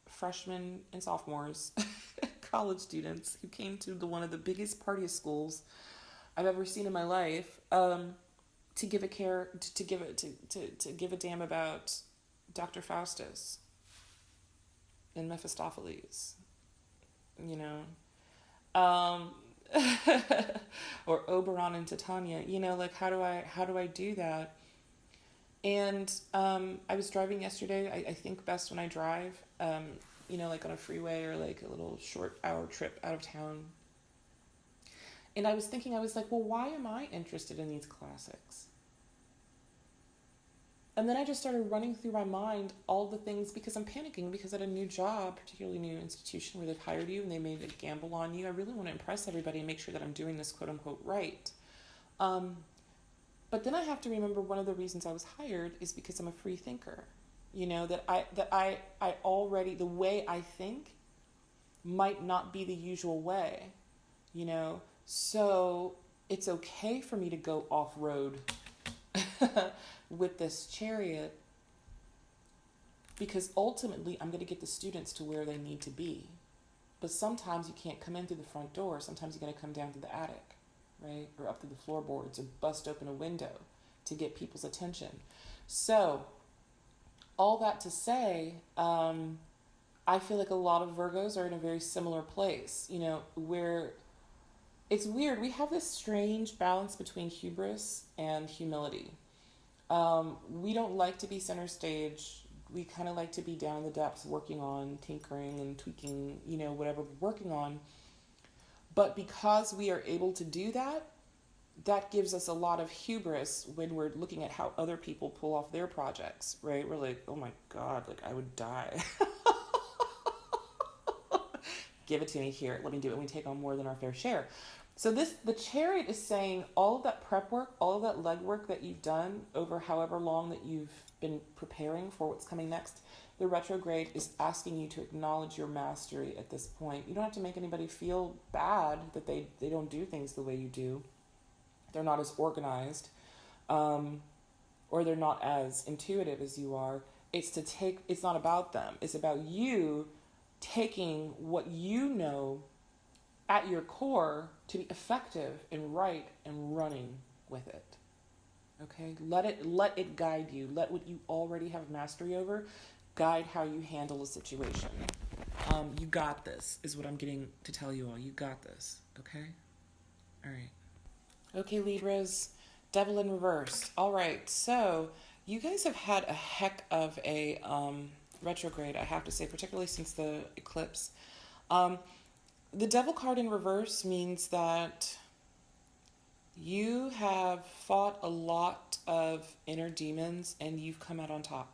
freshmen and sophomores, college students who came to one of the biggest party schools I've ever seen in my life, to give a care to give it to give a damn about Dr. Faustus and Mephistopheles, you know, or Oberon and Titania, you know, like how do I do that? And I was driving yesterday. I think best when I drive, you know, like on a freeway or like a little short hour trip out of town. And I was thinking, I was like, well, why am I interested in these classics? And then I just started running through my mind all the things, because I'm panicking, because at a new job, particularly new institution where they've hired you and they made a gamble on you, I really want to impress everybody and make sure that I'm doing this quote unquote right. But then I have to remember one of the reasons I was hired is because I'm a free thinker. You know, that I already, the way I think might not be the usual way, you know, so it's okay for me to go off-road with this chariot, because ultimately I'm going to get the students to where they need to be. But sometimes you can't come in through the front door. Sometimes you're going to come down to the attic, right? Or up to the floorboards, or bust open a window to get people's attention. So all that to say, I feel like a lot of Virgos are in a very similar place, you know, where it's weird. We have this strange balance between hubris and humility. We don't like to be center stage. We kind of like to be down in the depths, working on tinkering and tweaking, you know, whatever we're working on. But because we are able to do that, that gives us a lot of hubris when we're looking at how other people pull off their projects, right? We're like, oh my God, like I would die. Give it to me here. Let me do it. We take on more than our fair share. So the chariot is saying all of that prep work, all of that legwork that you've done over however long that you've been preparing for what's coming next, the retrograde is asking you to acknowledge your mastery at this point. You don't have to make anybody feel bad that they don't do things the way you do. They're not as organized, or they're not as intuitive as you are. It's not about them. It's about you taking what you know at your core to be effective and right and running with it. Okay? Let it guide you. Let what you already have mastery over guide how you handle a situation. You got this, is what I'm getting to tell you all. You got this. Okay? All right. Okay, Libras, Devil in reverse. All right, so you guys have had a heck of a retrograde, I have to say, particularly since the eclipse. The Devil card in reverse means that you have fought a lot of inner demons and you've come out on top.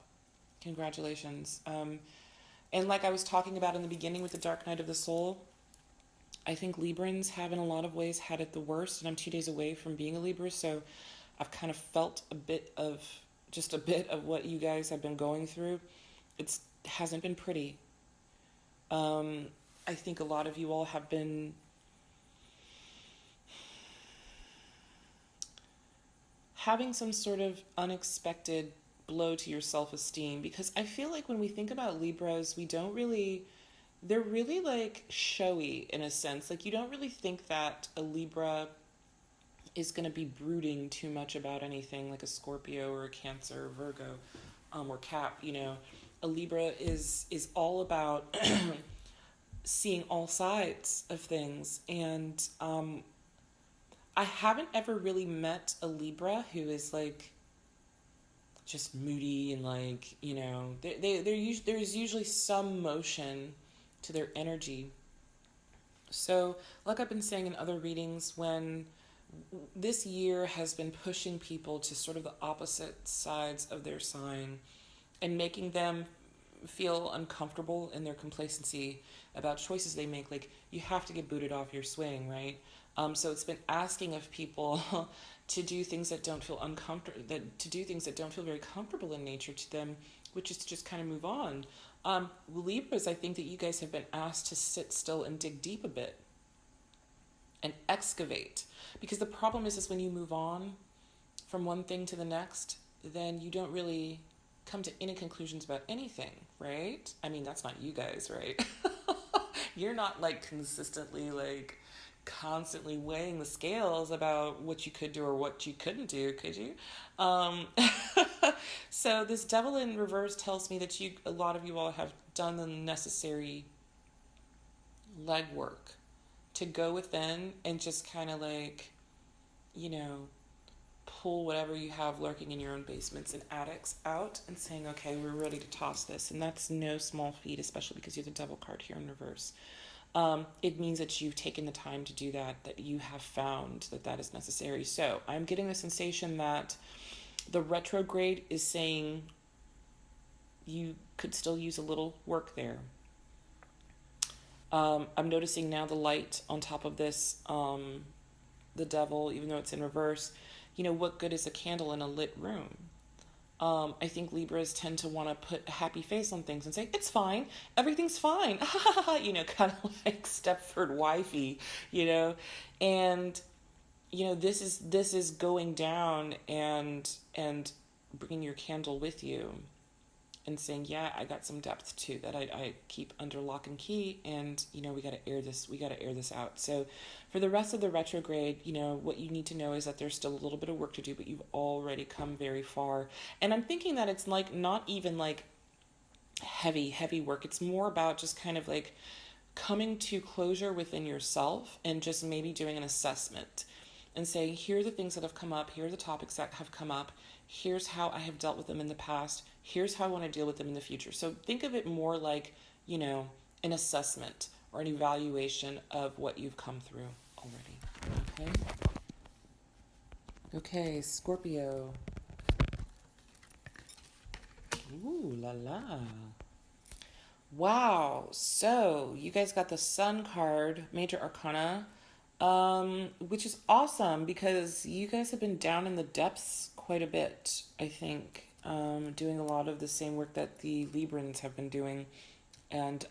Congratulations. And like I was talking about in the beginning with the Dark Night of the Soul, I think Librans have in a lot of ways had it the worst, and I'm 2 days away from being a Libra, so I've kind of felt a bit of what you guys have been going through. It hasn't been pretty. I think a lot of you all have been having some sort of unexpected blow to your self-esteem, because I feel like when we think about Libras, they're really like showy in a sense. Like you don't really think that a Libra is going to be brooding too much about anything like a Scorpio or a Cancer or Virgo, or Cap, you know. A Libra is all about seeing all sides of things. And I haven't ever really met a Libra who is like just moody and like, you know, there's usually some motion to their energy. So like I've been saying in other readings, when this year has been pushing people to sort of the opposite sides of their sign and making them feel uncomfortable in their complacency about choices they make, like you have to get booted off your swing, right? So it's been asking of people to do things that don't feel to do things that don't feel very comfortable in nature to them, which is to just kind of move on. Libras, I think that you guys have been asked to sit still and dig deep a bit and excavate, because the problem is when you move on from one thing to the next, then you don't really come to any conclusions about anything, right? I mean, that's not you guys, right? You're not like consistently like constantly weighing the scales about what you could do or what you couldn't do, could you? Um, so this devil in reverse tells me that a lot of you all have done the necessary legwork to go within and just kind of like, you know, pull whatever you have lurking in your own basements and attics out and saying, okay, we're ready to toss this. And that's no small feat, especially because you have the devil card here in reverse. It means that you've taken the time to do that, that you have found that that is necessary. So I'm getting the sensation that the retrograde is saying you could still use a little work there. I'm noticing now the light on top of this, the devil, even though it's in reverse. You know, what good is a candle in a lit room? I think Libras tend to want to put a happy face on things and say, it's fine, everything's fine, you know, kind of like Stepford wifey, you know, and, you know, this is going down and bringing your candle with you and saying, yeah, I got some depth too that I keep under lock and key, and, you know, we got to air this out. So for the rest of the retrograde, you know, what you need to know is that there's still a little bit of work to do, but you've already come very far. And I'm thinking that it's like not even like heavy work. It's more about just kind of like coming to closure within yourself and just maybe doing an assessment and saying, here are the things that have come up, here are the topics that have come up, here's how I have dealt with them in the past, here's how I want to deal with them in the future. So think of it more like, you know, an assessment or an evaluation of what you've come through already. Okay, Scorpio. Ooh la la. Wow. So you guys got the Sun card, Major Arcana, which is awesome because you guys have been down in the depths quite a bit, I think, doing a lot of the same work that the Librans have been doing, and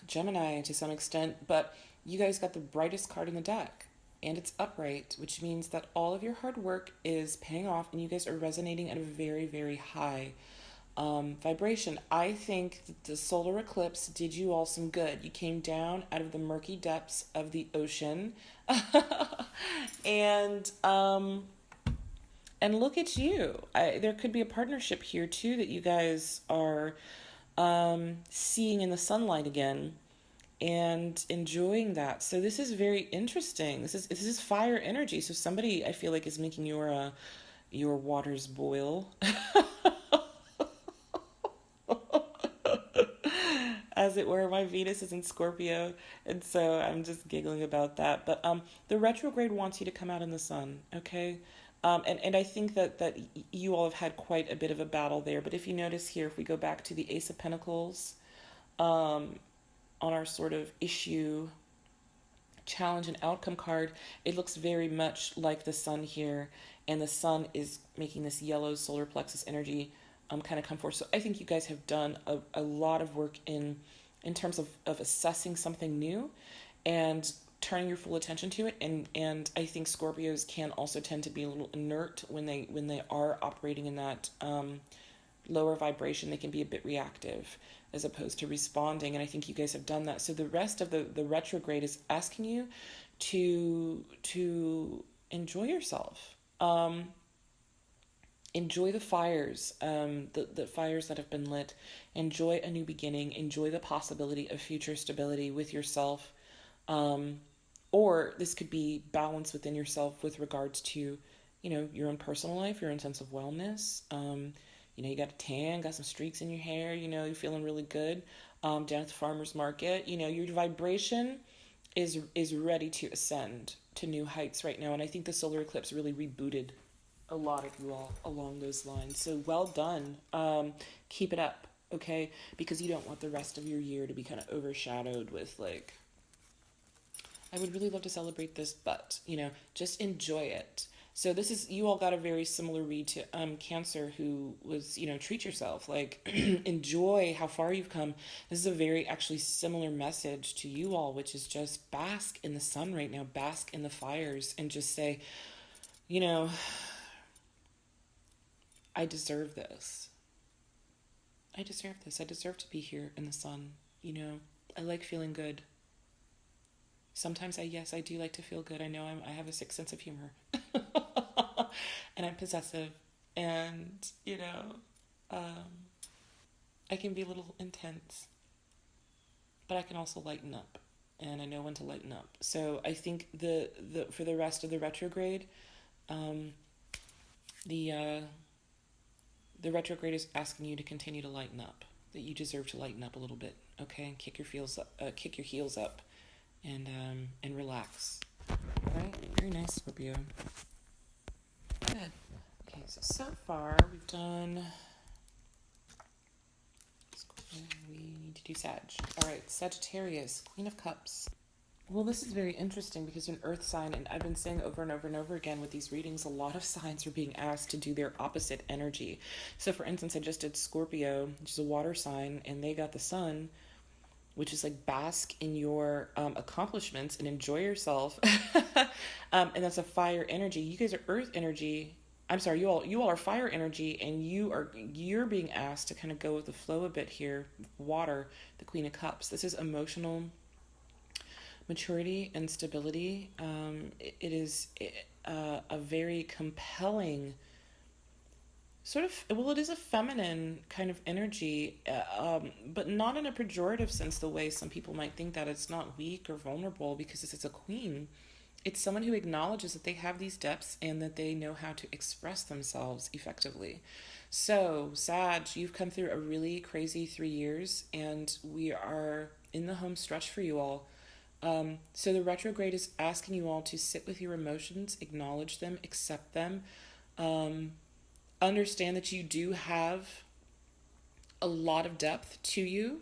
Gemini to some extent, but you guys got the brightest card in the deck, and it's upright, which means that all of your hard work is paying off, and you guys are resonating at a very, very high vibration. I think that the solar eclipse did you all some good. You came down out of the murky depths of the ocean, and look at you. There could be a partnership here too that you guys are seeing in the sunlight again and enjoying that. So this is very interesting. This is fire energy. So somebody, I feel like, is making your waters boil. As it were. My Venus is in Scorpio, and so I'm just giggling about that. But the retrograde wants you to come out in the sun, okay? And I think that you all have had quite a bit of a battle there. But if you notice here, if we go back to the Ace of Pentacles, on our sort of issue, challenge, and outcome card, it looks very much like the sun here, and the sun is making this yellow solar plexus energy kind of come forth. So I think you guys have done a lot of work in terms of assessing something new and turning your full attention to it. And I think Scorpios can also tend to be a little inert when they are operating in that lower vibration. They can be a bit reactive as opposed to responding. And I think you guys have done that. So the rest of the retrograde is asking you to enjoy yourself. Enjoy the fires, the fires that have been lit. Enjoy a new beginning. Enjoy the possibility of future stability with yourself. Or this could be balance within yourself with regards to, you know, your own personal life, your own sense of wellness. You know, you got a tan, got some streaks in your hair, you know, you're feeling really good. Down at the farmer's market, you know, your vibration is ready to ascend to new heights right now. And I think the solar eclipse really rebooted a lot of you all along those lines. So well done. Keep it up, okay? Because you don't want the rest of your year to be kind of overshadowed with like, I would really love to celebrate this, but, you know, just enjoy it. So this is, you all got a very similar read to Cancer, who was, you know, treat yourself, like enjoy how far you've come. This is a very actually similar message to you all, which is just bask in the sun right now, bask in the fires, and just say, you know, I deserve this. I deserve this. I deserve to be here in the sun. You know, I like feeling good. Sometimes I do like to feel good. I know I have a sick sense of humor. And I'm possessive. And, I can be a little intense. But I can also lighten up. And I know when to lighten up. So I think the for the rest of the retrograde, the retrograde is asking you to continue to lighten up. That you deserve to lighten up a little bit, okay? And kick your heels up, and relax. All right, very nice, Scorpio. Good. Okay, so far we've done. We need to do Sag. All right, Sagittarius, Queen of Cups. Well, this is very interesting because you're an earth sign, and I've been saying over and over and over again with these readings, a lot of signs are being asked to do their opposite energy. So, for instance, I just did Scorpio, which is a water sign, and they got the sun, which is like bask in your accomplishments and enjoy yourself. And that's a fire energy. You guys are earth energy. I'm sorry, you all are fire energy, and you're being asked to kind of go with the flow a bit here. Water, the Queen of Cups. This is emotional maturity and stability. It is a very compelling it is a feminine kind of energy, but not in a pejorative sense, the way some people might think that. It's not weak or vulnerable because it's a queen. It's someone who acknowledges that they have these depths and that they know how to express themselves effectively. So, Sag, you've come through a really crazy 3 years, and we are in the home stretch for you all. So the retrograde is asking you all to sit with your emotions, acknowledge them, accept them, understand that you do have a lot of depth to you,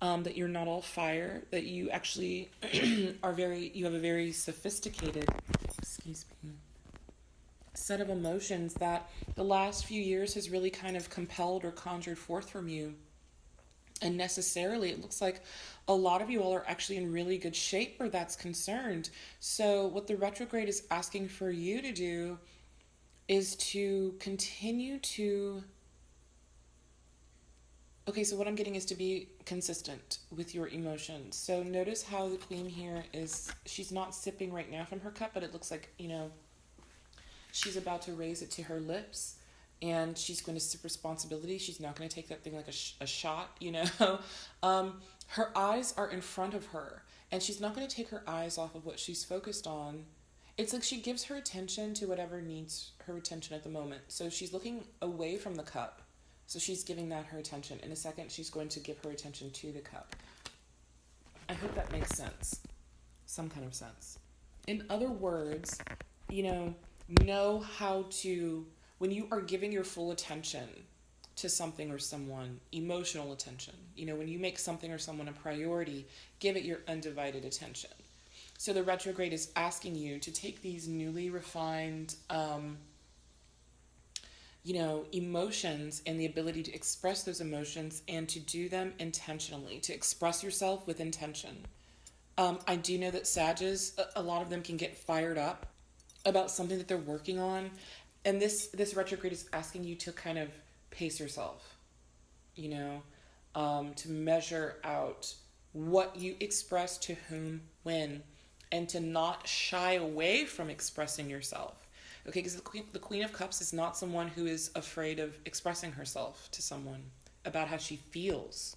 that you're not all fire, that you actually you have a very sophisticated, set of emotions that the last few years has really kind of compelled or conjured forth from you. And necessarily, it looks like a lot of you all are actually in really good shape where that's concerned. So what the retrograde is asking for you to do is to continue to... Okay, so what I'm getting is to be consistent with your emotions. So notice how the queen here she's not sipping right now from her cup, but it looks like, she's about to raise it to her lips. And she's going to sip responsibility. She's not going to take that thing like a shot, Her eyes are in front of her. And she's not going to take her eyes off of what she's focused on. It's like she gives her attention to whatever needs her attention at the moment. So she's looking away from the cup. So she's giving that her attention. In a second, she's going to give her attention to the cup. I hope that makes sense. Some kind of sense. In other words, know how to... When you are giving your full attention to something or someone, emotional attention, when you make something or someone a priority, give it your undivided attention. So the retrograde is asking you to take these newly refined, emotions and the ability to express those emotions and to do them intentionally, to express yourself with intention. I do know that Sages, a lot of them can get fired up about something that they're working on. And this retrograde is asking you to kind of pace yourself, to measure out what you express to whom, when, and to not shy away from expressing yourself. Okay, because the Queen of Cups is not someone who is afraid of expressing herself to someone about how she feels.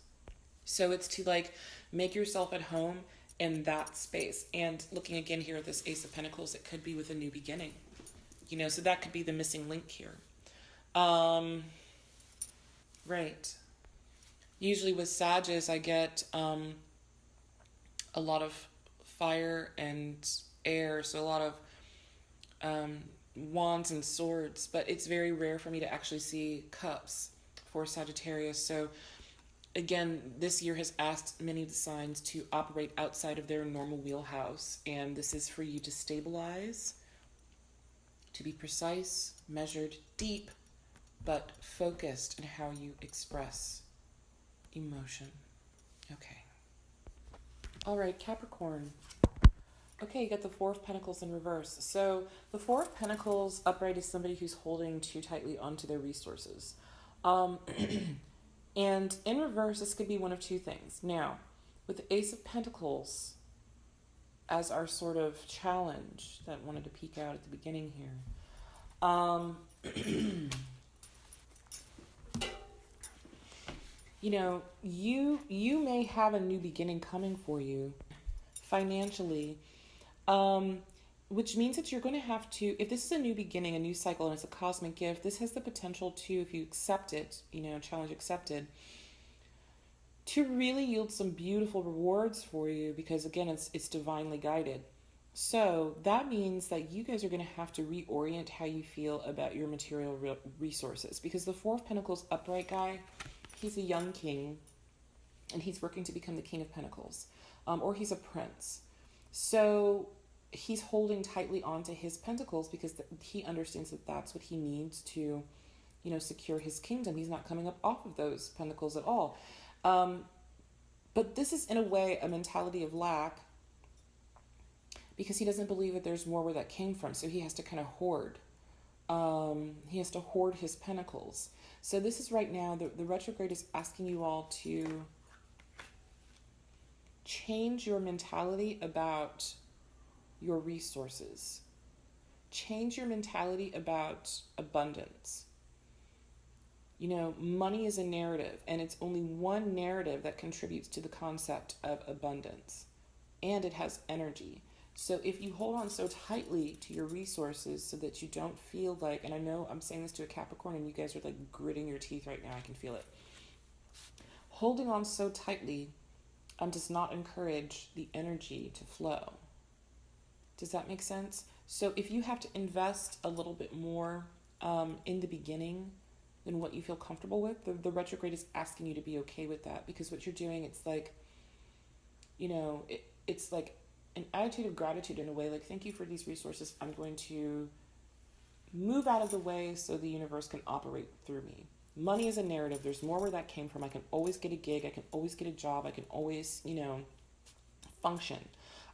So it's to make yourself at home in that space. And looking again here at this Ace of Pentacles, it could be with a new beginning. So that could be the missing link here. Right. Usually with Sages, I get a lot of fire and air, so a lot of wands and swords, but it's very rare for me to actually see cups for Sagittarius. So again, this year has asked many of the signs to operate outside of their normal wheelhouse, and this is for you to stabilize, to be precise, measured, deep, but focused in how you express emotion. Okay. All right, Capricorn. Okay, you got the Four of Pentacles in reverse. So the Four of Pentacles upright is somebody who's holding too tightly onto their resources. And in reverse, this could be one of two things. Now, with the Ace of Pentacles, as our sort of challenge that wanted to peek out at the beginning here. You know, you may have a new beginning coming for you financially, which means that you're going to have to, if this is a new beginning, a new cycle, and it's a cosmic gift, this has the potential to, if you accept it, you know, challenge accepted, to really yield some beautiful rewards for you, because again, it's divinely guided. So that means that you guys are going to have to reorient how you feel about your material resources, because the Four of Pentacles upright guy, he's a young king, and he's working to become the King of Pentacles, or he's a prince. So he's holding tightly onto his pentacles because he understands that that's what he needs to, you know, secure his kingdom. He's not coming up off of those pentacles at all. But this is in a way a mentality of lack, because he doesn't believe that there's more where that came from. So he has to kind of hoard. He has to hoard his pentacles. So this is right now, the retrograde is asking you all to change your mentality about your resources. Change your mentality about abundance. You know, money is a narrative, and it's only one narrative that contributes to the concept of abundance, and it has energy. So if you hold on so tightly to your resources so that you don't feel like, and I know I'm saying this to a Capricorn and you guys are like gritting your teeth right now, I can feel it. Holding on so tightly does not encourage the energy to flow. Does that make sense? So if you have to invest a little bit more in the beginning than what you feel comfortable with, the retrograde is asking you to be okay with that, because what you're doing, it's like, you know, it's like an attitude of gratitude in a way, like, thank you for these resources. I'm going to move out of the way so the universe can operate through me. Money is a narrative. There's more where that came from. I can always get a gig. I can always get a job. I can always, you know, function.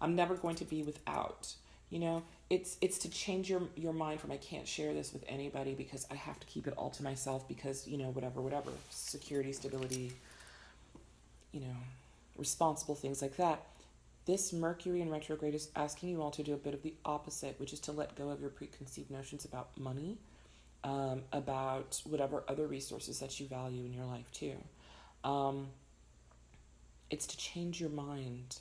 I'm never going to be without, you know. It's to change your mind from, I can't share this with anybody because I have to keep it all to myself because, you know, whatever. Security, stability, you know, responsible things like that. This Mercury in retrograde is asking you all to do a bit of the opposite, which is to let go of your preconceived notions about money, about whatever other resources that you value in your life too. It's to change your mind,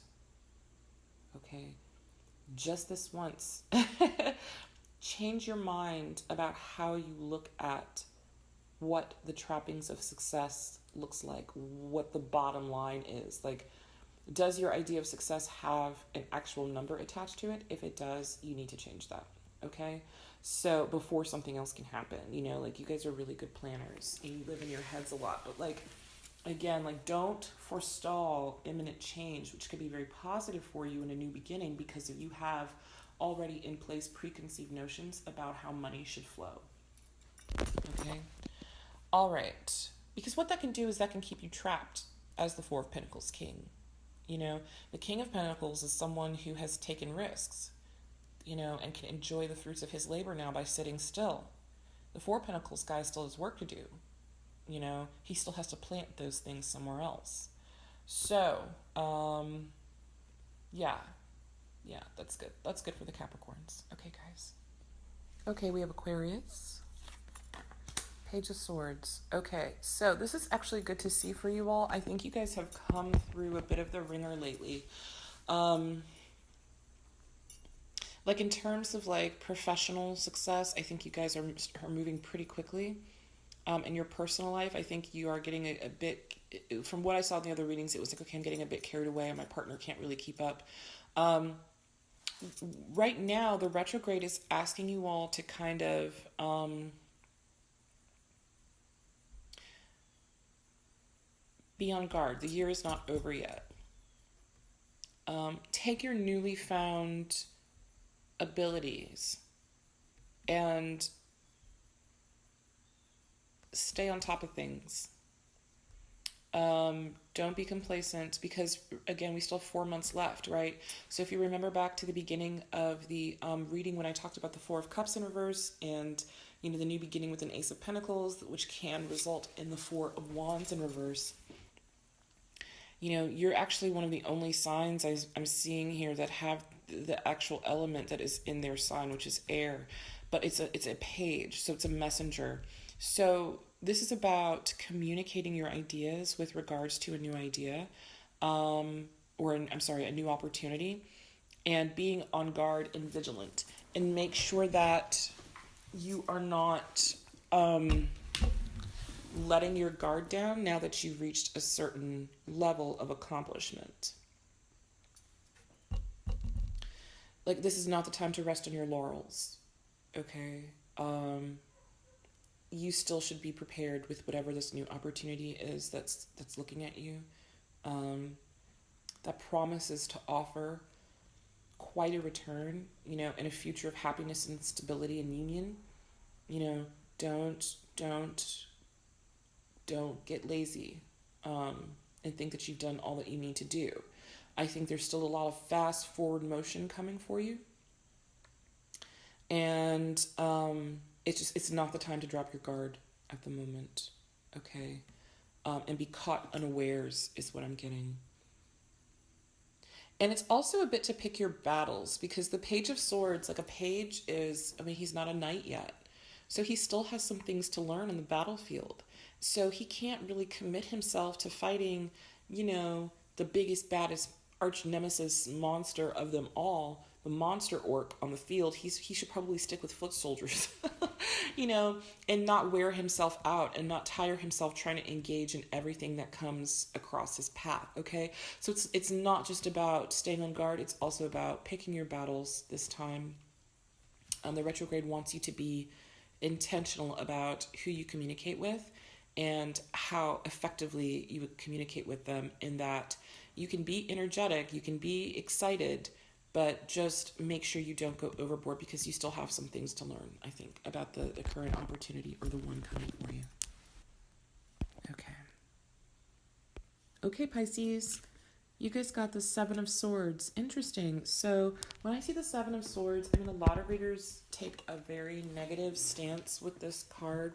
okay? Just this once. Change your mind about how you look at what the trappings of success looks like, what the bottom line is. Like, does your idea of success have an actual number attached to it? If it does, you need to change that, okay? So before something else can happen, you know, like, you guys are really good planners and you live in your heads a lot, but like, again, like, don't forestall imminent change, which could be very positive for you in a new beginning, because you have already in place preconceived notions about how money should flow, okay? All right, because what that can do is that can keep you trapped as the Four of Pentacles king. You know, the King of Pentacles is someone who has taken risks, you know, and can enjoy the fruits of his labor now by sitting still. The Four of Pentacles guy still has work to do. You know, he still has to plant those things somewhere else. So, yeah, that's good. That's good for the Capricorns. Okay, guys. Okay, we have Aquarius. Page of Swords. Okay, so this is actually good to see for you all. I think you guys have come through a bit of the ringer lately. Like, in terms of like professional success, I think you guys are moving pretty quickly. In your personal life, I think you are getting a bit, from what I saw in the other readings, it was like, okay, I'm getting a bit carried away and my partner can't really keep up. Right now, the retrograde is asking you all to kind of, be on guard. The year is not over yet. Take your newly found abilities and stay on top of things. Don't be complacent, because again, we still have 4 months left, right? So if you remember back to the beginning of the reading when I talked about the Four of Cups in reverse and, you know, the new beginning with an Ace of Pentacles, which can result in the Four of Wands in reverse. You know, you're actually one of the only signs I'm seeing here that have the actual element that is in their sign, which is air, but it's a page, so it's a messenger. So this is about communicating your ideas with regards to a new idea, a new opportunity, and being on guard and vigilant, and make sure that you are not letting your guard down now that you've reached a certain level of accomplishment. Like, this is not the time to rest on your laurels, okay? You still should be prepared with whatever this new opportunity is that's looking at you. That promises to offer quite a return, you know, in a future of happiness and stability and union. You know, don't get lazy and think that you've done all that you need to do. I think there's still a lot of fast forward motion coming for you. And it's not the time to drop your guard at the moment, okay? And be caught unawares is what I'm getting. And it's also a bit to pick your battles, because the Page of Swords, like a page is, I mean, he's not a knight yet. So he still has some things to learn on the battlefield. So he can't really commit himself to fighting, you know, the biggest, baddest arch nemesis monster of them all, the monster orc on the field. He should probably stick with foot soldiers, you know, and not wear himself out and not tire himself trying to engage in everything that comes across his path, okay? So it's not just about staying on guard, it's also about picking your battles this time. The retrograde wants you to be intentional about who you communicate with and how effectively you would communicate with them, in that you can be energetic, you can be excited, but just make sure you don't go overboard, because you still have some things to learn, I think, about the current opportunity or the one coming for you. Okay, Pisces, you guys got the Seven of Swords. Interesting. So when I see the Seven of Swords, I mean, a lot of readers take a very negative stance with this card.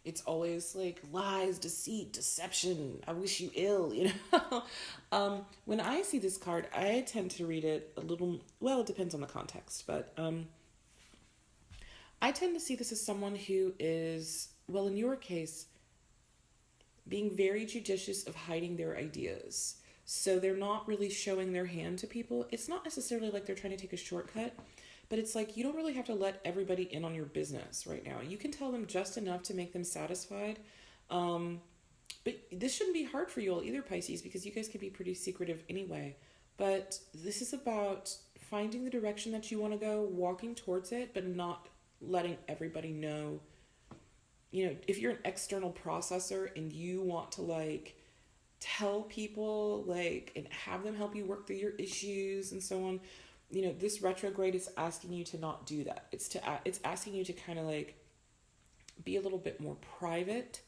It's always like lies, deceit, deception. I wish you ill, you know. When I see this card, I tend to read it a little, well, it depends on the context, but I tend to see this as someone who is, well, in your case, being very judicious of hiding their ideas. So they're not really showing their hand to people. It's not necessarily like they're trying to take a shortcut, but it's like you don't really have to let everybody in on your business right now. You can tell them just enough to make them satisfied. But this shouldn't be hard for you all either, Pisces, because you guys can be pretty secretive anyway. But this is about finding the direction that you want to go, walking towards it, but not letting everybody know. You know, if you're an external processor and you want to like tell people like and have them help you work through your issues and so on, you know, this retrograde is asking you to not do that. It's asking you to kind of like be a little bit more private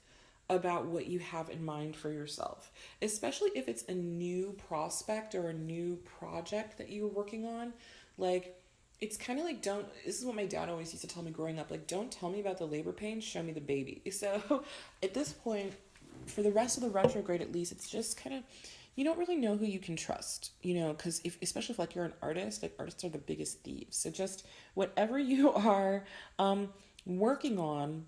about what you have in mind for yourself, especially if it's a new prospect or a new project that you're working on. Like, it's kind of like, this is what my dad always used to tell me growing up, like, don't tell me about the labor pains, show me the baby. So at this point, for the rest of the retrograde at least, it's just kind of, you don't really know who you can trust, you know, because especially if like you're an artist, like artists are the biggest thieves. So just whatever you are working on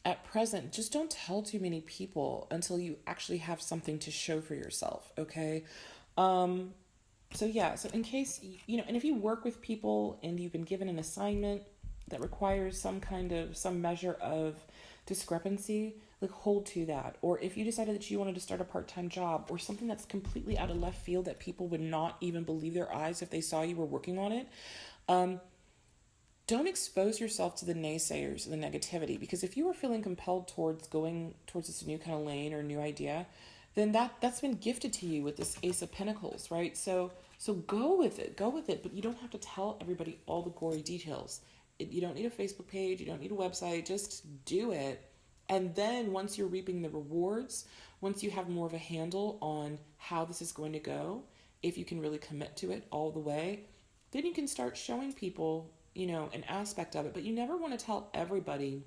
at present, just don't tell too many people until you actually have something to show for yourself, okay? So in case, you know, and if you work with people and you've been given an assignment that requires some measure of discrepancy, like hold to that. Or if you decided that you wanted to start a part-time job or something that's completely out of left field that people would not even believe their eyes if they saw you were working on it, don't expose yourself to the naysayers and the negativity, because if you were feeling compelled towards going towards this new kind of lane or new idea, then that's been gifted to you with this Ace of Pentacles, right? So go with it, but you don't have to tell everybody all the gory details. You don't need a Facebook page, you don't need a website, just do it. And then once you're reaping the rewards, once you have more of a handle on how this is going to go, if you can really commit to it all the way, then you can start showing people, you know, an aspect of it. But you never want to tell everybody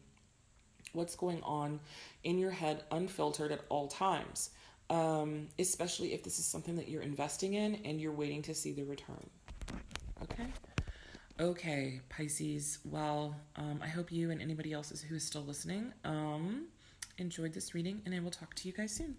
what's going on in your head unfiltered at all times, especially if this is something that you're investing in and you're waiting to see the return. Okay? Okay, Pisces. Well, I hope you and anybody else who is still listening enjoyed this reading, and I will talk to you guys soon.